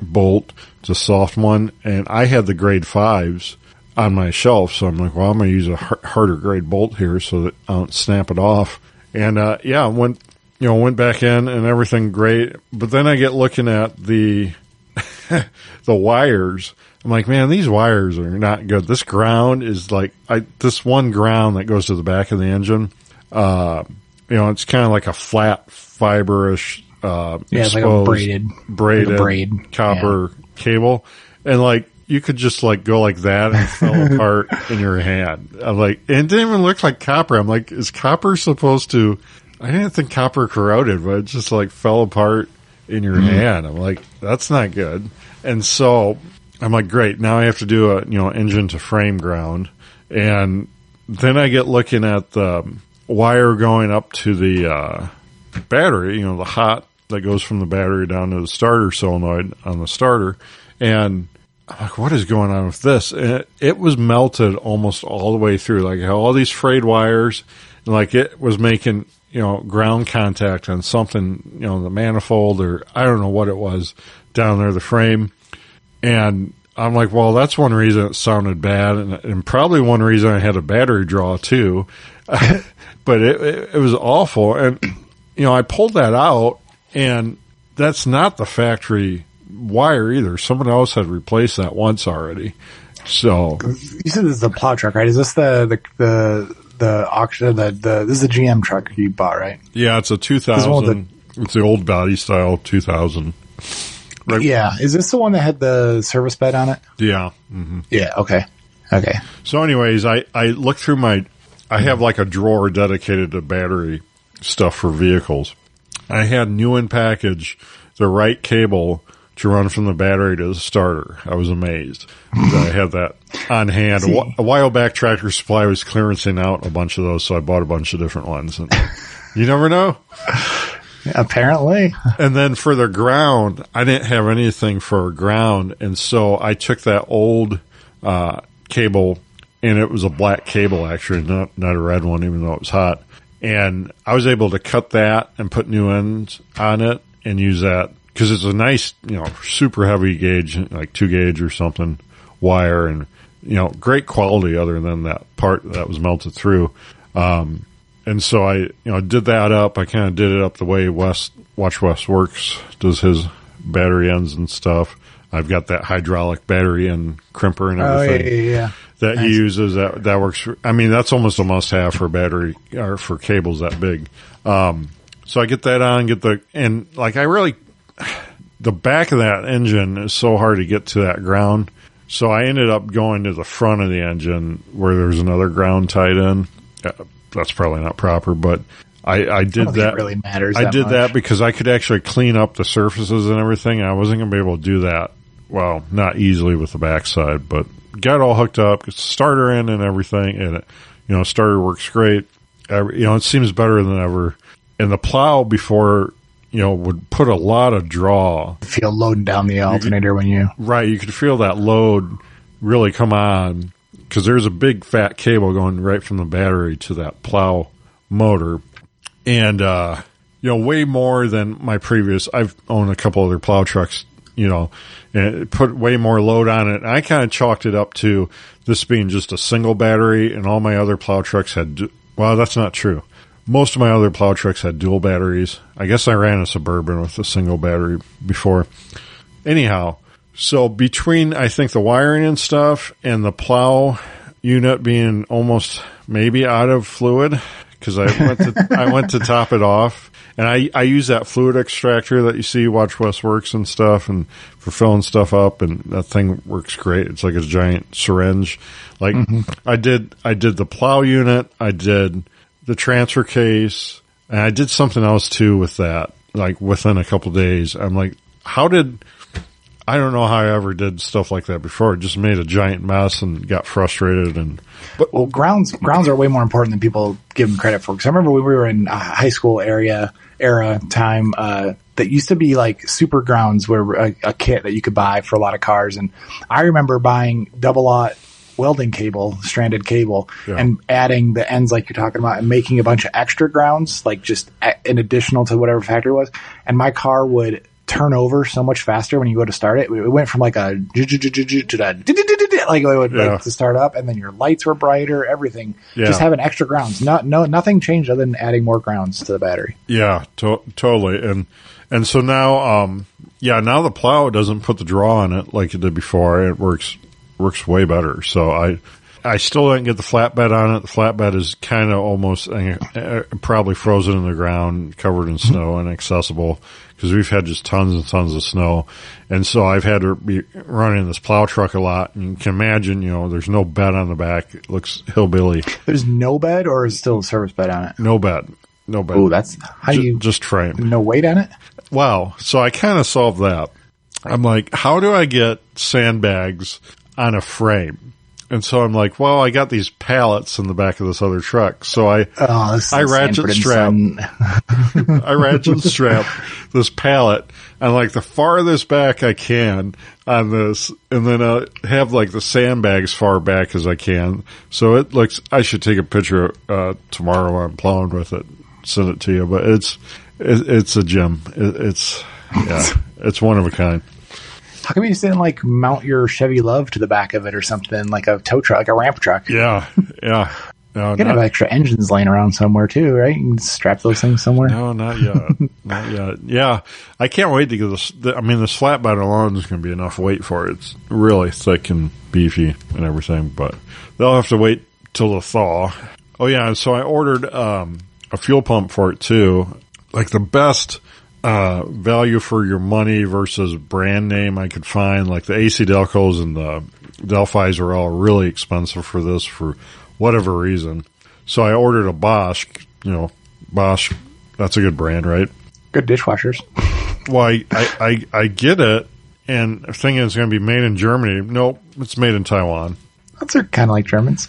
S2: bolt. It's a soft one, and I had the grade 5s on my shelf, so I'm like, well, I'm going to use a harder grade bolt here so that I don't snap it off. And went back in and everything great. But then I get looking at the the wires. I'm like, man, these wires are not good. This ground is like, this one ground that goes to the back of the engine, it's kind of like a flat, fiberish,
S3: it's like a braided
S2: copper cable. And like, you could just like go like that and it fell apart in your hand. I'm like, and it didn't even look like copper. I'm like, is copper supposed to, I didn't think copper corroded, but it just like fell apart in your hand. I'm like, that's not good. And so I'm like, great. Now I have to do a, engine to frame ground. And then I get looking at the wire going up to the battery, the hot that goes from the battery down to the starter solenoid on the starter. And I'm like, what is going on with this? And it was melted almost all the way through. Like, all these frayed wires, and like it was making, ground contact on something, the manifold, or I don't know what it was down there, the frame. And I'm like, well, that's one reason it sounded bad, and probably one reason I had a battery draw too. But it was awful. And, I pulled that out, and that's not the factory wire either. Someone else had replaced that once already. So
S3: you said this is the plow truck, right? Is this the auction? This is a GM truck you bought, right?
S2: Yeah, it's a 2000. It's the old body style 2000. Right.
S3: Yeah, is this the one that had the service bed on it?
S2: Yeah. Mm-hmm.
S3: Yeah. Okay.
S2: So, anyways, I looked through I have like a drawer dedicated to battery stuff for vehicles. I had new in package the right cable to run from the battery to the starter. I was amazed that I had that on hand. A while back, Tractor Supply was clearancing out a bunch of those, so I bought a bunch of different ones. And you never know.
S3: Apparently.
S2: And then for the ground, I didn't have anything for ground, and so I took that old cable, and it was a black cable actually, not a red one, even though it was hot. And I was able to cut that and put new ends on it and use that because it's a nice, super heavy gauge, like 2 gauge or something wire, and, great quality other than that part that was melted through. And so I, did that up. I kind of did it up the way Watch West Works does his battery ends and stuff. I've got that hydraulic battery and crimper and everything that nice. He uses. That works. That's almost a must-have for battery or for cables that big. So I get that on, the back of that engine is so hard to get to that ground. So I ended up going to the front of the engine where there's another ground tied in. That's probably not proper, but I did that. It really matters. I did that because I could actually clean up the surfaces and everything. I wasn't going to be able to do that. Well, not easily with the backside, but got it all hooked up, get the starter in and everything, and it, starter works great. It seems better than ever. And the plow before, would put a lot of draw.
S3: Feel loading down the alternator when you...
S2: Right, you could feel that load really come on because there's a big fat cable going right from the battery to that plow motor. And, way more than my previous... I've owned a couple other plow trucks, and it put way more load on it. And I kind of chalked it up to this being just a single battery, and all my other plow trucks had... Well, that's not true. Most of my other plow trucks had dual batteries. I guess I ran a Suburban with a single battery before. Anyhow, so between, I think, the wiring and stuff and the plow unit being almost maybe out of fluid, because I went to top it off. And I use that fluid extractor that you see Watch West Works and stuff, and for filling stuff up, and that thing works great. It's like a giant syringe. Like I did the plow unit, I did the transfer case, and I did something else too with that, like within a couple of days. I'm like, I don't know how I ever did stuff like that before. It just made a giant mess and got frustrated. But
S3: grounds are way more important than people give them credit for. Because I remember when we were in high school era time, that used to be like super grounds were a kit that you could buy for a lot of cars. And I remember buying double-aught welding cable, stranded cable, and adding the ends like you're talking about and making a bunch of extra grounds, like just in additional to whatever factory was. And my car would turn over so much faster when you go to start it. It went from like a to that, like it would like to start up, and then your lights were brighter, everything. Just having extra grounds. Nothing changed other than adding more grounds to the battery. Yeah,
S2: totally. And so now, now the plow doesn't put the draw on it like it did before. It works way better. So I still didn't get the flatbed on it. The flatbed is kind of almost probably frozen in the ground, covered in snow, inaccessible, because we've had just tons and tons of snow. And so I've had to be running this plow truck a lot. And you can imagine, there's no bed on the back. It looks hillbilly.
S3: There's no bed, or is still a service bed on it?
S2: No bed.
S3: Oh, that's how you
S2: just frame.
S3: No weight on it?
S2: Wow. So I kind of solved that. I'm like, how do I get sandbags on a frame? And so I'm like, well, I got these pallets in the back of this other truck. So I ratchet strap this pallet on like the farthest back I can on this, and then I have like the sandbags far back as I can. So it looks, I should take a picture tomorrow when I'm plowing with it, send it to you. But it's a gem. It's one of a kind.
S3: How come you just didn't mount your Chevy Love to the back of it or something, like a tow truck, like a ramp truck?
S2: Yeah. No,
S3: you can have extra engines laying around somewhere too, right? You can strap those things somewhere.
S2: No, not yet. Yeah, I can't wait to get this. This flatbed alone is going to be enough weight for it. It's really thick and beefy and everything, but they'll have to wait till the thaw. Oh yeah, and so I ordered a fuel pump for it too, like the best value for your money versus brand name I could find. Like the AC Delcos and the Delphis are all really expensive for this for whatever reason. So I ordered a Bosch. Bosch, that's a good brand, right?
S3: Good dishwashers.
S2: Well, I get it, and thinking it's going to be made in Germany. Nope, it's made in Taiwan.
S3: That's kind of like Germans.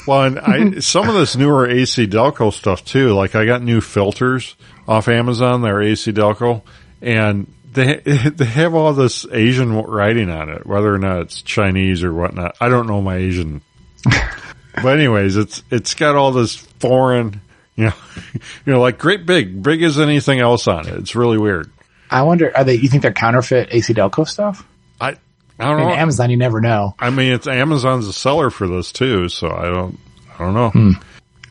S2: Well, and some of this newer AC Delco stuff too. Like I got new filters off Amazon. They're AC Delco, and they have all this Asian writing on it, whether or not it's Chinese or whatnot. I don't know my Asian, but anyways, it's got all this foreign, You know, like great big as anything else on it. It's really weird.
S3: I wonder, you think they're counterfeit AC Delco stuff?
S2: I don't know.
S3: Amazon, you never know.
S2: I mean, it's Amazon's a seller for this too, so I don't know.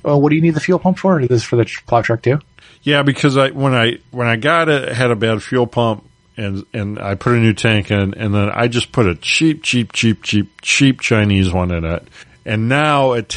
S3: Well, what do you need the fuel pump for? Is this for the plow truck too?
S2: Yeah, because when I got it, it had a bad fuel pump, and I put a new tank in, and then I just put a cheap Chinese one in it. And now it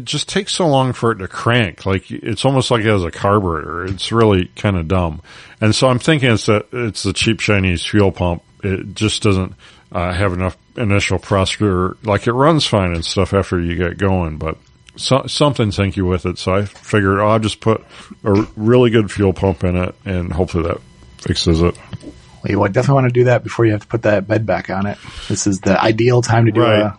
S2: just takes so long for it to crank. Like, it's almost like it has a carburetor. It's really kind of dumb. And so I'm thinking it's the cheap Chinese fuel pump. It just doesn't have enough initial pressure. Like, it runs fine and stuff after you get going, but something's hinky with it. So I figured, I'll just put a really good fuel pump in it, and hopefully that fixes it.
S3: Well, you definitely want to do that before you have to put that bed back on it. This is the ideal time to do a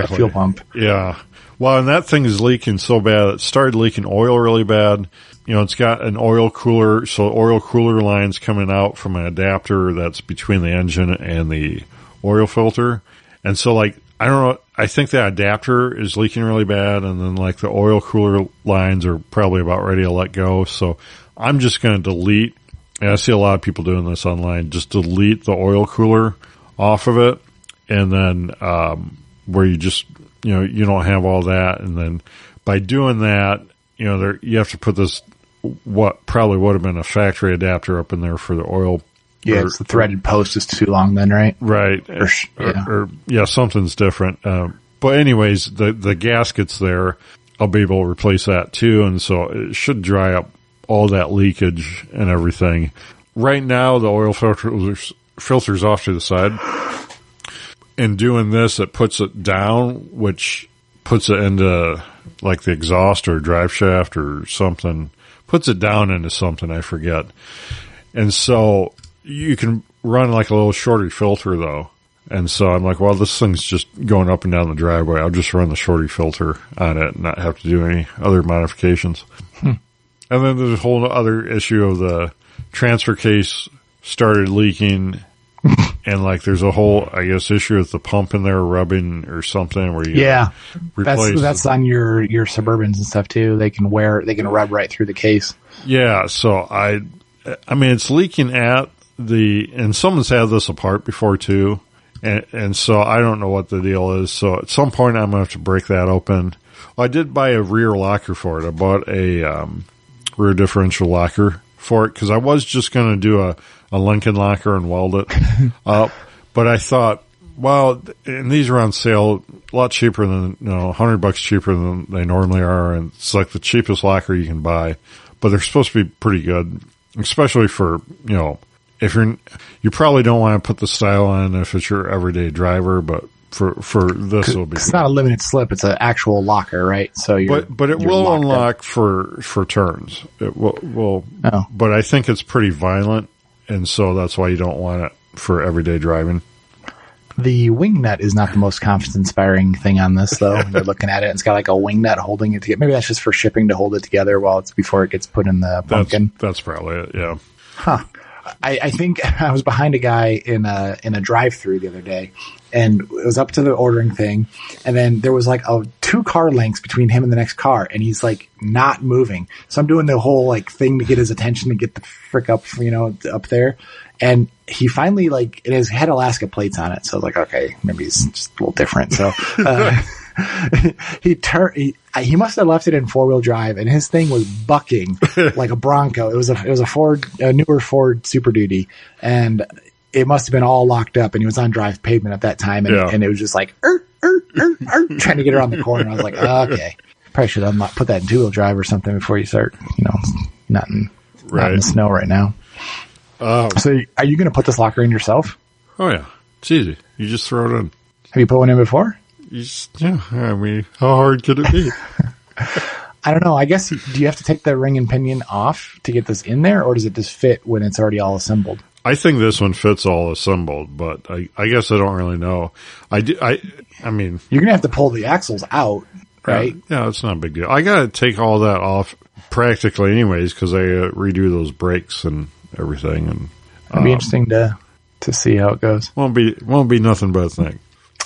S3: fuel pump.
S2: Yeah. Well, and that thing is leaking so bad. It started leaking oil really bad. You know, it's got an oil cooler, so oil cooler lines coming out from an adapter that's between the engine and the oil filter. And so, like, I don't know, I think the adapter is leaking really bad, and then, like, the oil cooler lines are probably about ready to let go. So I'm just going to delete. And I see a lot of people doing this online. Just delete the oil cooler off of it, and then where you just, you know, you don't have all that. And then by doing that, you know, you have to put this, what probably would have been a factory adapter up in there for the oil.
S3: Yeah, it's the threaded post is too long then, right?
S2: Right. Or something's different. But anyways, the gaskets there, I'll be able to replace that too. And so it should dry up all that leakage and everything. Right now, the oil filter's off to the side. In doing this, it puts it down, which puts it into like the exhaust or drive shaft or something. Puts it down into something, I forget. And so you can run like a little shorty filter though. And so I'm like, well, this thing's just going up and down the driveway. I'll just run the shorty filter on it and not have to do any other modifications. And then there's a whole other issue of the transfer case started leaking, and like there's a whole, I guess, issue with the pump in there rubbing or something where you replace.
S3: That's on your Suburbans and stuff too. They can rub right through the case.
S2: Yeah, so I mean it's leaking at and someone's had this apart before too, and so I don't know what the deal is. So at some point I'm gonna have to break that open. Well, I did buy a rear locker for it. I bought a rear differential locker for it because I was just going to do a Lincoln locker and weld it up. But I thought, well, and these are on sale a lot cheaper than, $100 cheaper than they normally are. And it's like the cheapest locker you can buy, but they're supposed to be pretty good, especially for, if you probably don't want to put the style on if it's your everyday driver, but for this it'll be.
S3: It's not a limited slip; it's an actual locker, right? So
S2: but it will unlock for turns. It will.
S3: Oh.
S2: But I think it's pretty violent, and so that's why you don't want it for everyday driving.
S3: The wing nut is not the most confidence-inspiring thing on this, though. When you're looking at it, it's got like a wing nut holding it together. Maybe that's just for shipping to hold it together before it gets put in the pumpkin.
S2: That's probably it. Yeah.
S3: Huh. I think I was behind a guy in a drive-through the other day, and it was up to the ordering thing, and then there was like 2 car lengths between him and the next car, and he's like not moving. So I'm doing the whole like thing to get his attention to get the frick up, up there, and he finally it had Alaska plates on it, so I was like, okay, maybe he's just a little different. So he must have left it in 4-wheel drive, and his thing was bucking like a Bronco. It was a newer Ford Super Duty, and it must have been all locked up, and he was on drive pavement at that time, and it was just like trying to get around the corner. I was like, okay, probably should have put that in 2-wheel drive or something before you start, not in the snow right now. So are you going to put this locker in yourself?
S2: Oh yeah, it's easy. You just throw it in.
S3: Have you put one in before?
S2: I mean, how hard could it be?
S3: I don't know. I guess, do you have to take the ring and pinion off to get this in there, or does it just fit when it's already all assembled?
S2: I think this one fits all assembled, but I guess I don't really know. I mean,
S3: you're going to have to pull the axles out, right?
S2: Yeah, it's not a big deal. I got to take all that off practically anyways, because I redo those brakes and everything. And
S3: it'll be interesting to see how it goes.
S2: Won't be nothing but a thing.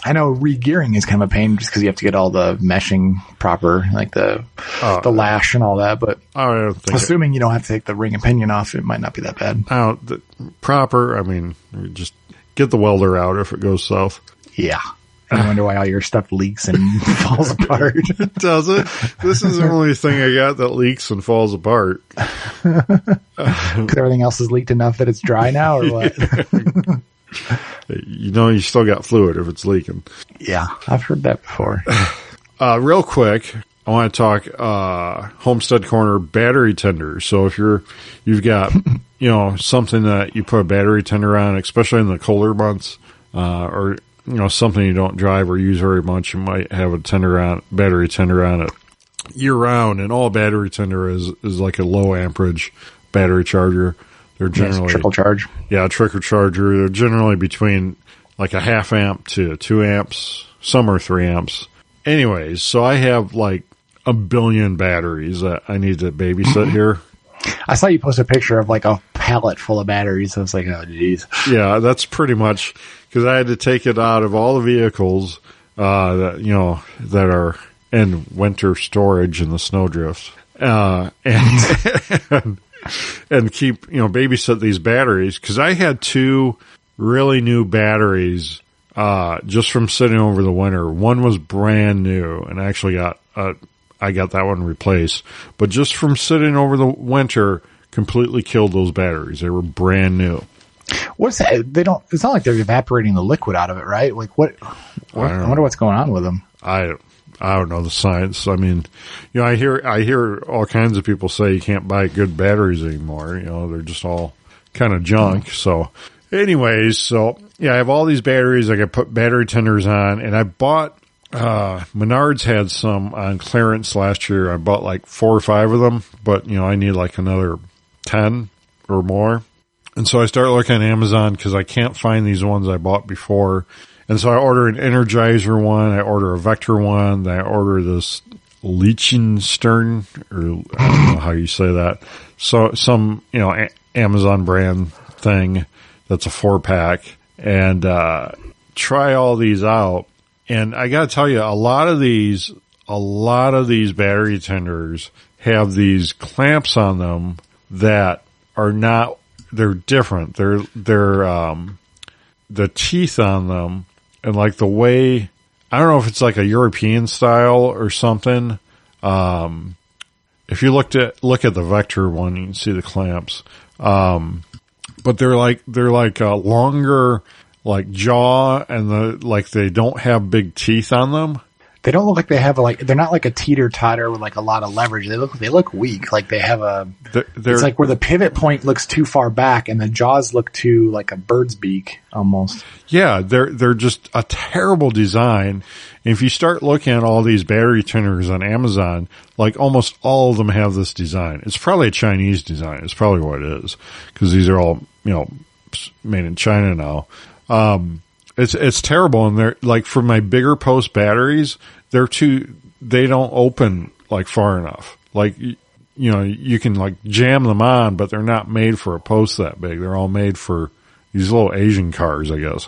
S3: I know re-gearing is kind of a pain just because you have to get all the meshing proper, like the lash and all that. But
S2: I don't think
S3: assuming you don't have to take the ring and pinion off, it might not be that bad.
S2: Proper, I mean, just get the welder out if it goes south.
S3: Yeah. I wonder why all your stuff leaks and falls apart.
S2: Does it? This is the only thing I got that leaks and falls apart.
S3: Because everything else is leaked enough that it's dry now, or what?
S2: You still got fluid if it's leaking.
S3: Yeah, I've heard that before.
S2: Real quick, I want to talk Homestead Corner battery tenders. So if you've got something that you put a battery tender on, especially in the colder months, or something you don't drive or use very much, you might have a battery tender on it year round. And all battery tender is like a low amperage battery charger. They're generally
S3: trickle charge.
S2: Yeah, trickle charger. They're generally between like a 0.5 amp to 2 amps. Some are 3 amps. Anyways, so I have like 1 billion batteries that I need to babysit here.
S3: I saw you post a picture of like a pallet full of batteries. I was like, oh, geez.
S2: Yeah, that's pretty much because I had to take it out of all the vehicles that are in winter storage in the snowdrift, and keep babysit these batteries because I had 2 really new batteries just from sitting over the winter. One was brand new, and I actually I got that one replaced. But just from sitting over the winter, completely killed those batteries. They were brand new.
S3: What's that? It's not like they're evaporating the liquid out of it, right? Like what? I wonder what's going on with them.
S2: I don't know the science. I mean, I hear all kinds of people say you can't buy good batteries anymore. They're just all kind of junk. So anyways, I have all these batteries. I could put battery tenders on, and I bought, Menards had some on clearance last year. I bought like 4 or 5 of them, but I need like another 10 or more. And so I started looking at Amazon because I can't find these ones I bought before. And so I order an Energizer one, I order a Vector one, then I order this Liechtenstein, or I don't know how you say that. So some, Amazon brand thing that's a 4-pack, and try all these out. And I gotta tell you, a lot of these battery tenders have these clamps on them that are not, they're different. They're the teeth on them, and like the way, I don't know if it's like a European style or something. If you look at the Vector one, you can see the clamps. But they're like a longer, like jaw, and they don't have big teeth on them.
S3: They don't look like they have they're not like a teeter-totter with like a lot of leverage. They look weak. Like they have it's like where the pivot point looks too far back and the jaws look too like a bird's beak almost.
S2: Yeah, they're just a terrible design. And if you start looking at all these battery tenders on Amazon, like almost all of them have this design. It's probably a Chinese design. It's probably what it is, because these are all, made in China now. It's terrible. And they're like, for my bigger post batteries, they don't open like far enough. Like, you can like jam them on, but they're not made for a post that big. They're all made for these little Asian cars, I guess.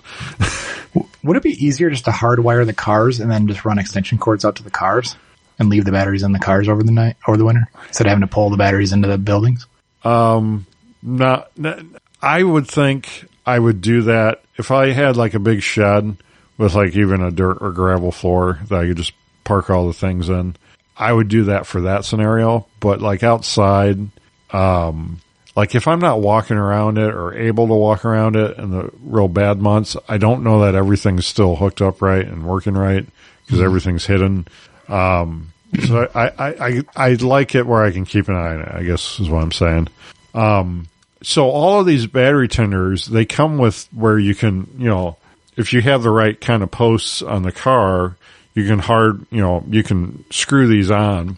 S3: Would it be easier just to hardwire the cars and then just run extension cords out to the cars and leave the batteries in the cars over the winter instead of having to pull the batteries into the buildings?
S2: I would think I would do that if I had like a big shed with like even a dirt or gravel floor that I could just park all the things in. I would do that for that scenario. But like outside, like if I'm not walking around it or able to walk around it in the real bad months, I don't know that everything's still hooked up right and working right because everything's hidden. So I like it where I can keep an eye on it, I guess is what I'm saying. So all of these battery tenders, they come with where you can, if you have the right kind of posts on the car, you can you can screw these on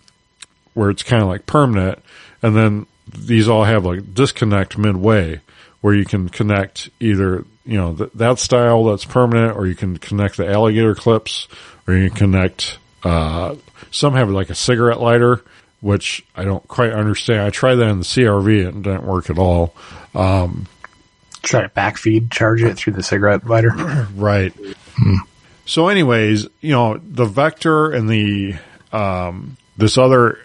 S2: where it's kind of like permanent. And then these all have like disconnect midway where you can connect either, that style that's permanent, or you can connect the alligator clips, or you can connect, some have like a cigarette lighter, which I don't quite understand. I tried that in the CRV and it didn't work at all.
S3: Try to backfeed, charge it through the cigarette lighter.
S2: Right. So anyways, the Vector and the this other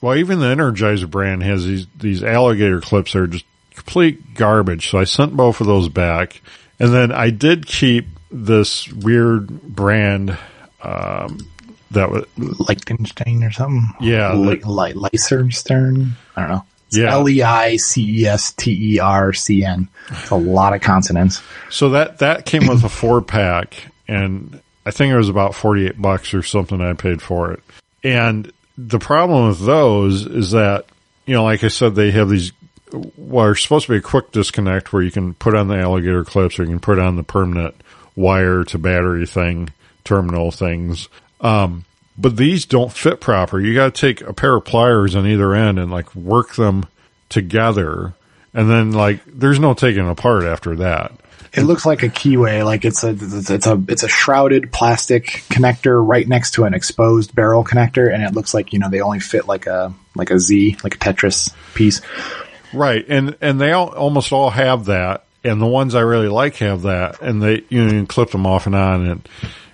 S2: even the Energizer brand has these alligator clips that are just complete garbage. So I sent both of those back. And then I did keep this weird brand that was
S3: Liechtenstein or something.
S2: Yeah,
S3: Leicerstern. I don't know. It's
S2: yeah,
S3: Leicestercn. It's a lot of consonants.
S2: So that came with a 4-pack, and I think it was about $48 or something I paid for it. And the problem with those is that, like I said, they have these. Well, they're supposed to be a quick disconnect where you can put on the alligator clips or you can put on the permanent wire to battery thing, terminal things. But these don't fit proper. You got to take a pair of pliers on either end and work them together. And then there's no taking it apart after that.
S3: It looks like a keyway. It's a shrouded plastic connector right next to an exposed barrel connector. And it looks like, they only fit like a Z, like a Tetris piece.
S2: Right. And they almost all have that. And the ones I really like have that. And they, you can clip them off and on and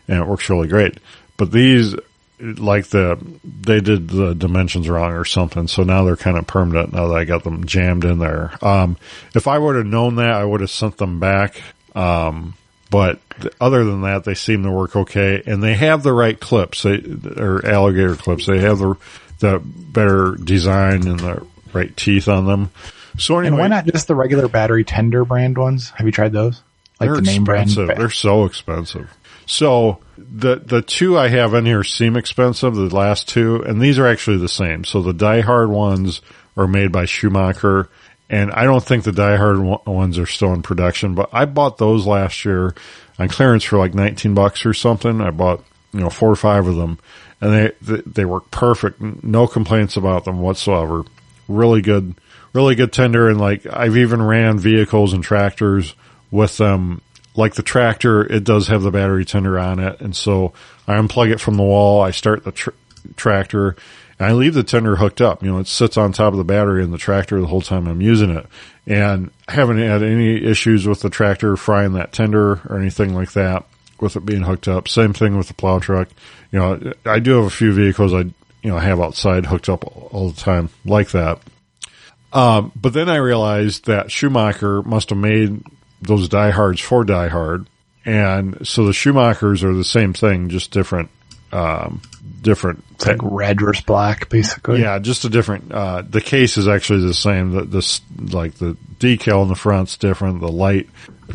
S2: it works really great. But these, they did the dimensions wrong or something. So now they're kind of permanent now that I got them jammed in there. If I would have known that, I would have sent them back. But other than that, they seem to work okay. And they have the right clips, or alligator clips. They have the better design and the right teeth on them. So anyway,
S3: and why not just the regular battery tender brand ones? Have you tried those?
S2: They're
S3: the name
S2: expensive.
S3: brand.
S2: They're so expensive. So the two I have in here seem expensive, the last two, and these are actually the same. So the Die Hard ones are made by Schumacher, and I don't think the Die Hard ones are still in production, but I bought those last year on clearance for $19 or something. I bought 4 or 5 of them, and they work perfect. No complaints about them whatsoever. Really good tender, and I've even ran vehicles and tractors with them. Like the tractor, it does have the battery tender on it, and so I unplug it from the wall, I start the tractor, and I leave the tender hooked up. It sits on top of the battery in the tractor the whole time I'm using it. And I haven't had any issues with the tractor frying that tender or anything like that with it being hooked up. Same thing with the plow truck. I do have a few vehicles I have outside hooked up all the time like that. But then I realized that Schumacher must have made those Die Hards for Die Hard. And so the Schumachers are the same thing, just different.
S3: It's like red versus black, basically.
S2: Yeah, just a different, the case is actually the same. The decal in the front's different. The light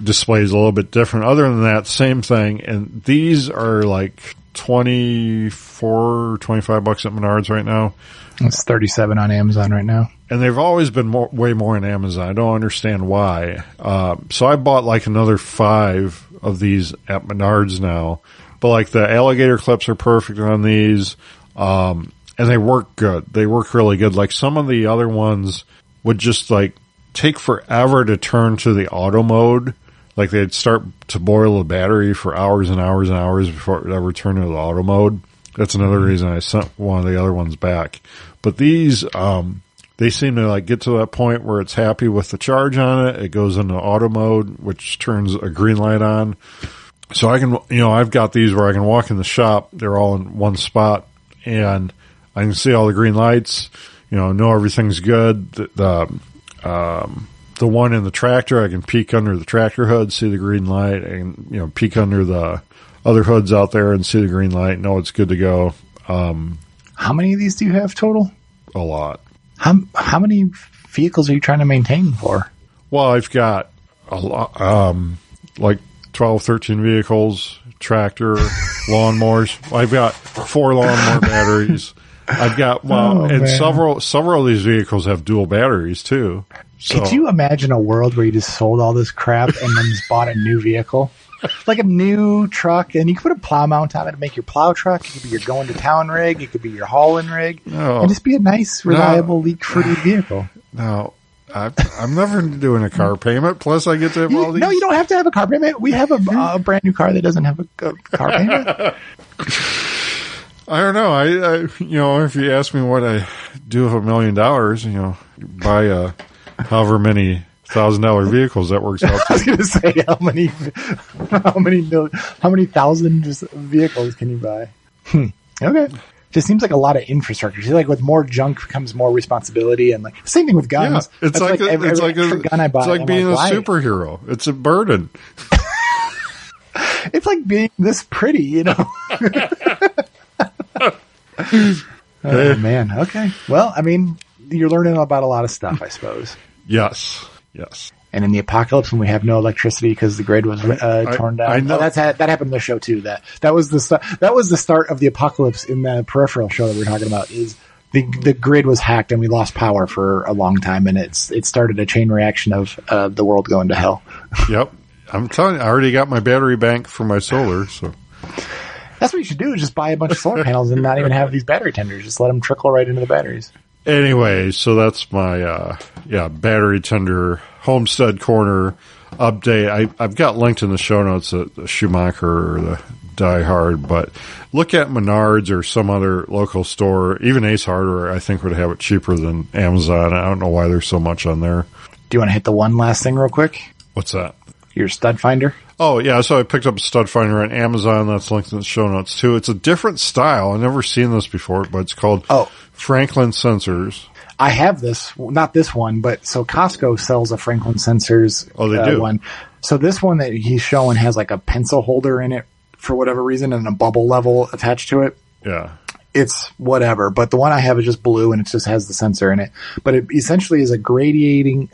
S2: display is a little bit different. Other than that, same thing. And these are $24, $25 at Menards right now.
S3: It's $37 on Amazon right now.
S2: And they've always been way more on Amazon. I don't understand why. So I bought another 5 of these at Menards now. But the alligator clips are perfect on these. And they work good. They work really good. Some of the other ones would just take forever to turn to the auto mode. They'd start to boil the battery for hours and hours and hours before it would ever turn to the auto mode. That's another reason I sent one of the other ones back. But these, they seem to get to that point where it's happy with the charge on it. It goes into auto mode, which turns a green light on. So I can, I've got these where I can walk in the shop. They're all in one spot and I can see all the green lights, know everything's good. The one in the tractor, I can peek under the tractor hood, see the green light, and, peek under the other hoods out there and see the green light, know it's good to go.
S3: How many of these do you have total?
S2: A lot.
S3: How many vehicles are you trying to maintain for?
S2: Well, I've got a lot, 12, 13 vehicles, tractor, lawnmowers. I've got 4 lawnmower batteries. I've got, several of these vehicles have dual batteries too. So,
S3: could you imagine a world where you just sold all this crap and then just bought a new vehicle? Like a new truck, and you can put a plow mount on it to make your plow truck. It could be your going to town rig. It could be your hauling rig.
S2: No,
S3: and just be a nice, reliable, leak-free vehicle.
S2: No, I'm never doing a car payment. Plus, I get to have all these.
S3: No, you don't have to have a car payment. We have a brand new car that doesn't have a car payment.
S2: I don't know. I if you ask me what I do with $1 million, buy however many $1,000 vehicles, that works out.
S3: I was going to say, how many thousand just vehicles can you buy? Okay. Just seems like a lot of infrastructure. See, like with more junk comes more responsibility, and like same thing with guns.
S2: Yeah, it's like
S3: every gun I buy.
S2: It's like being a superhero. It's a burden.
S3: It's like being this pretty, you know. Oh man. Okay. Well, I mean, you're learning about a lot of stuff, I suppose.
S2: Yes.
S3: And in the apocalypse, when we have no electricity because the grid was torn down,
S2: I know.
S3: that happened in the show too. That was the start of the apocalypse in the Peripheral show that we're talking about. Is the grid was hacked and we lost power for a long time, and it started a chain reaction of the world going to hell.
S2: Yep, I'm telling you, I already got my battery bank for my solar, so
S3: that's what you should do. Just buy a bunch of solar panels and not even have these battery tenders. Just let them trickle right into the batteries.
S2: Anyway, so that's my battery tender Homestead Corner update. I've got linked in the show notes at the Schumacher or the Die Hard, but look at Menards or some other local store. Even Ace Hardware, I think, would have it cheaper than Amazon. I don't know why there's so much on there.
S3: Do you want to hit the one last thing real quick?
S2: What's that?
S3: Your stud finder?
S2: Oh, yeah, so I picked up a stud finder on Amazon. That's linked in the show notes, too. It's a different style. I've never seen this before, but it's called Franklin Sensors.
S3: I have this, not this one, but so Costco sells a Franklin Sensors one. So this one that he's showing has like a pencil holder in it for whatever reason and a bubble level attached to it.
S2: Yeah.
S3: It's whatever, but the one I have is just blue and it just has the sensor in it. But it essentially is a row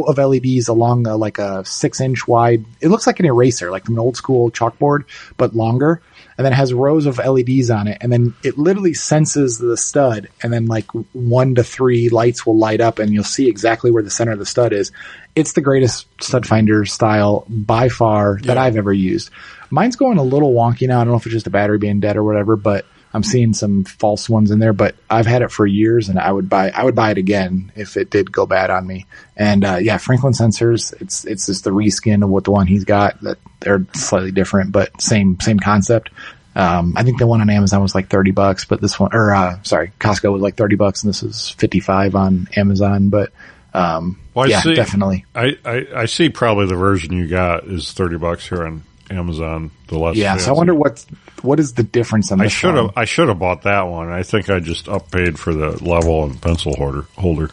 S3: of LEDs along a 6-inch wide. It looks like an eraser, like an old school chalkboard, but longer. And then it has rows of LEDs on it. And then it literally senses the stud. And then 1 to 3 lights will light up and you'll see exactly where the center of the stud is. It's the greatest stud finder style by far that I've ever used. Mine's going a little wonky now. I don't know if it's just a battery being dead or whatever, but I'm seeing some false ones in there, but I've had it for years and I would buy it again if it did go bad on me. And, Franklin Sensors, it's just the reskin of what the one he's got, that they're slightly different, but same concept. I think the one on Amazon was like $30, but this one, Costco was like $30 and this is $55 on Amazon, but, definitely.
S2: I see probably the version you got is $30 here on Amazon. So
S3: I wonder what is the difference on this one?
S2: I should have bought that one. I think I just uppaid for the level and pencil holder.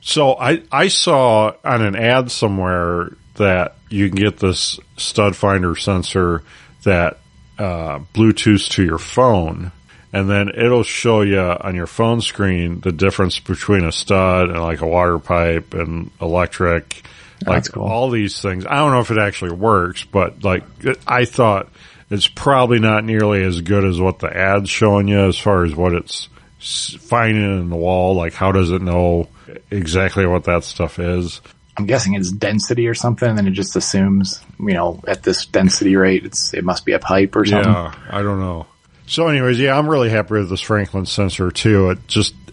S2: So I saw on an ad somewhere that you can get this stud finder sensor that Bluetooth to your phone, and then it'll show you on your phone screen the difference between a stud and like a water pipe and electric.
S3: That's cool.
S2: All these things. I don't know if it actually works, but I thought it's probably not nearly as good as what the ad's showing you as far as what it's finding in the wall. Like, how does it know exactly what that stuff is?
S3: I'm guessing it's density or something, and then it just assumes, at this density rate, it must be a pipe or something.
S2: Yeah, I don't know. So anyways, I'm really happy with this Franklin sensor too.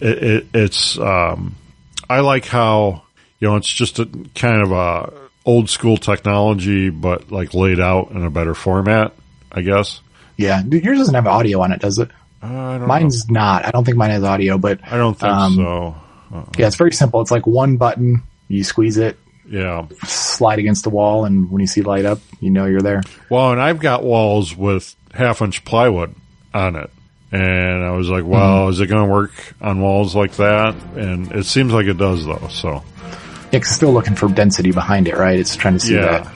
S2: It's I like how, it's just a kind of a old school technology, but laid out in a better format, I guess.
S3: Yeah. Yours doesn't have audio on it, does it? Mine's not. I don't think mine has audio, but
S2: I don't think so.
S3: Yeah, it's very simple. It's like one button. You squeeze it.
S2: Yeah. Slide
S3: against the wall, and when you see light up, you're there.
S2: Well, and I've got walls with 1/2-inch plywood on it. And I was like, well, is it going to work on walls like that? And it seems like it does, though, so.
S3: Yeah, 'cause it's still looking for density behind it, right? It's trying to see that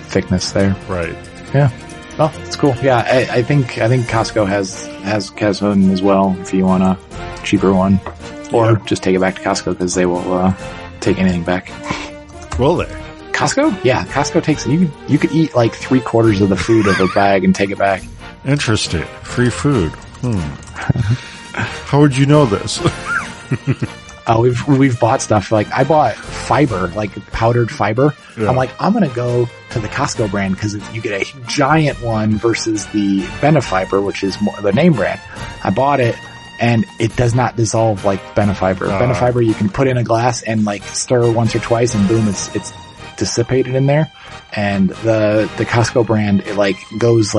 S3: thickness there.
S2: Right.
S3: Yeah. Well, it's cool. Yeah, I think Costco has one as well if you want a cheaper one. Or just take it back to Costco because they will take anything back.
S2: Will they?
S3: Costco? Yeah, Costco takes it. You could eat 3/4 of the food of a bag and take it back.
S2: Interesting. Free food. How would you know this?
S3: We've bought stuff. I bought fiber, powdered fiber. Yeah. I'm I'm going to go to the Costco brand because you get a giant one versus the Benefiber, which is the name brand. I bought it and it does not dissolve like Benefiber. Benefiber you can put in a glass and stir once or twice and boom, it's dissipated in there. And the Costco brand, it goes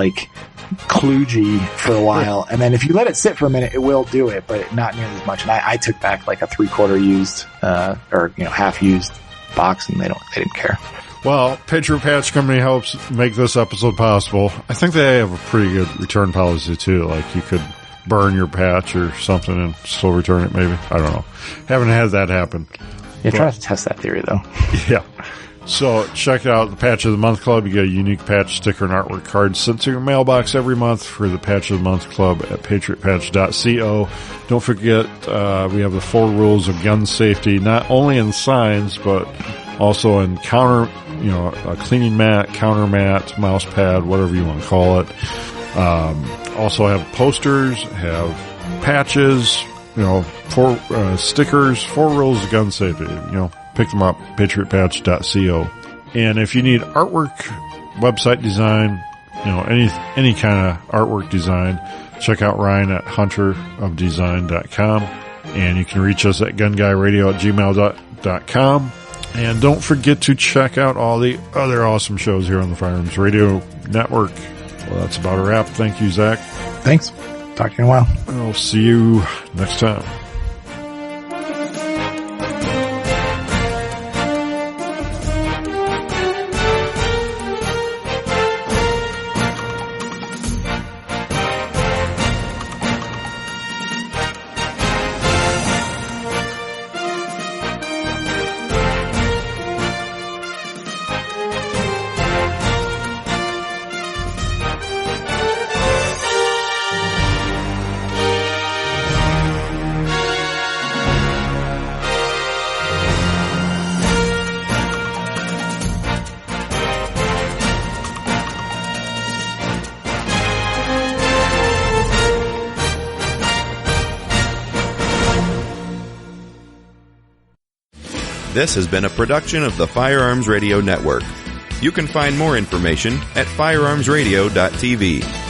S3: kludgy for a while. And then if you let it sit for a minute, it will do it, but not nearly as much. And I took back like a 3/4 used, or, half used box, and they didn't care.
S2: Well, Patriot Patch Company helps make this episode possible. I think they have a pretty good return policy too. Like you could burn your patch or something and still return it maybe. I don't know. Haven't had that happen.
S3: Yeah, try to test that theory though.
S2: Yeah. So check out the Patch of the Month Club. You get a unique patch sticker and artwork card sent to your mailbox every month for the Patch of the Month Club at patriotpatch.co. Don't forget, we have the 4 rules of gun safety, not only in signs, but also in counter, a cleaning mat, counter mat, mouse pad, whatever you want to call it. Also have posters, have patches, 4 stickers, 4 rules of gun safety, pick them up, patriotpatch.co. And if you need artwork, website design, any kind of artwork design, check out Ryan at hunterofdesign.com. And you can reach us at gunguyradio@gmail.com. And don't forget to check out all the other awesome shows here on the Firearms Radio Network. Well, that's about a wrap. Thank you, Zach.
S3: Thanks. Talk to you in a while.
S2: I'll see you next time.
S1: This has been a production of the Firearms Radio Network. You can find more information at firearmsradio.tv.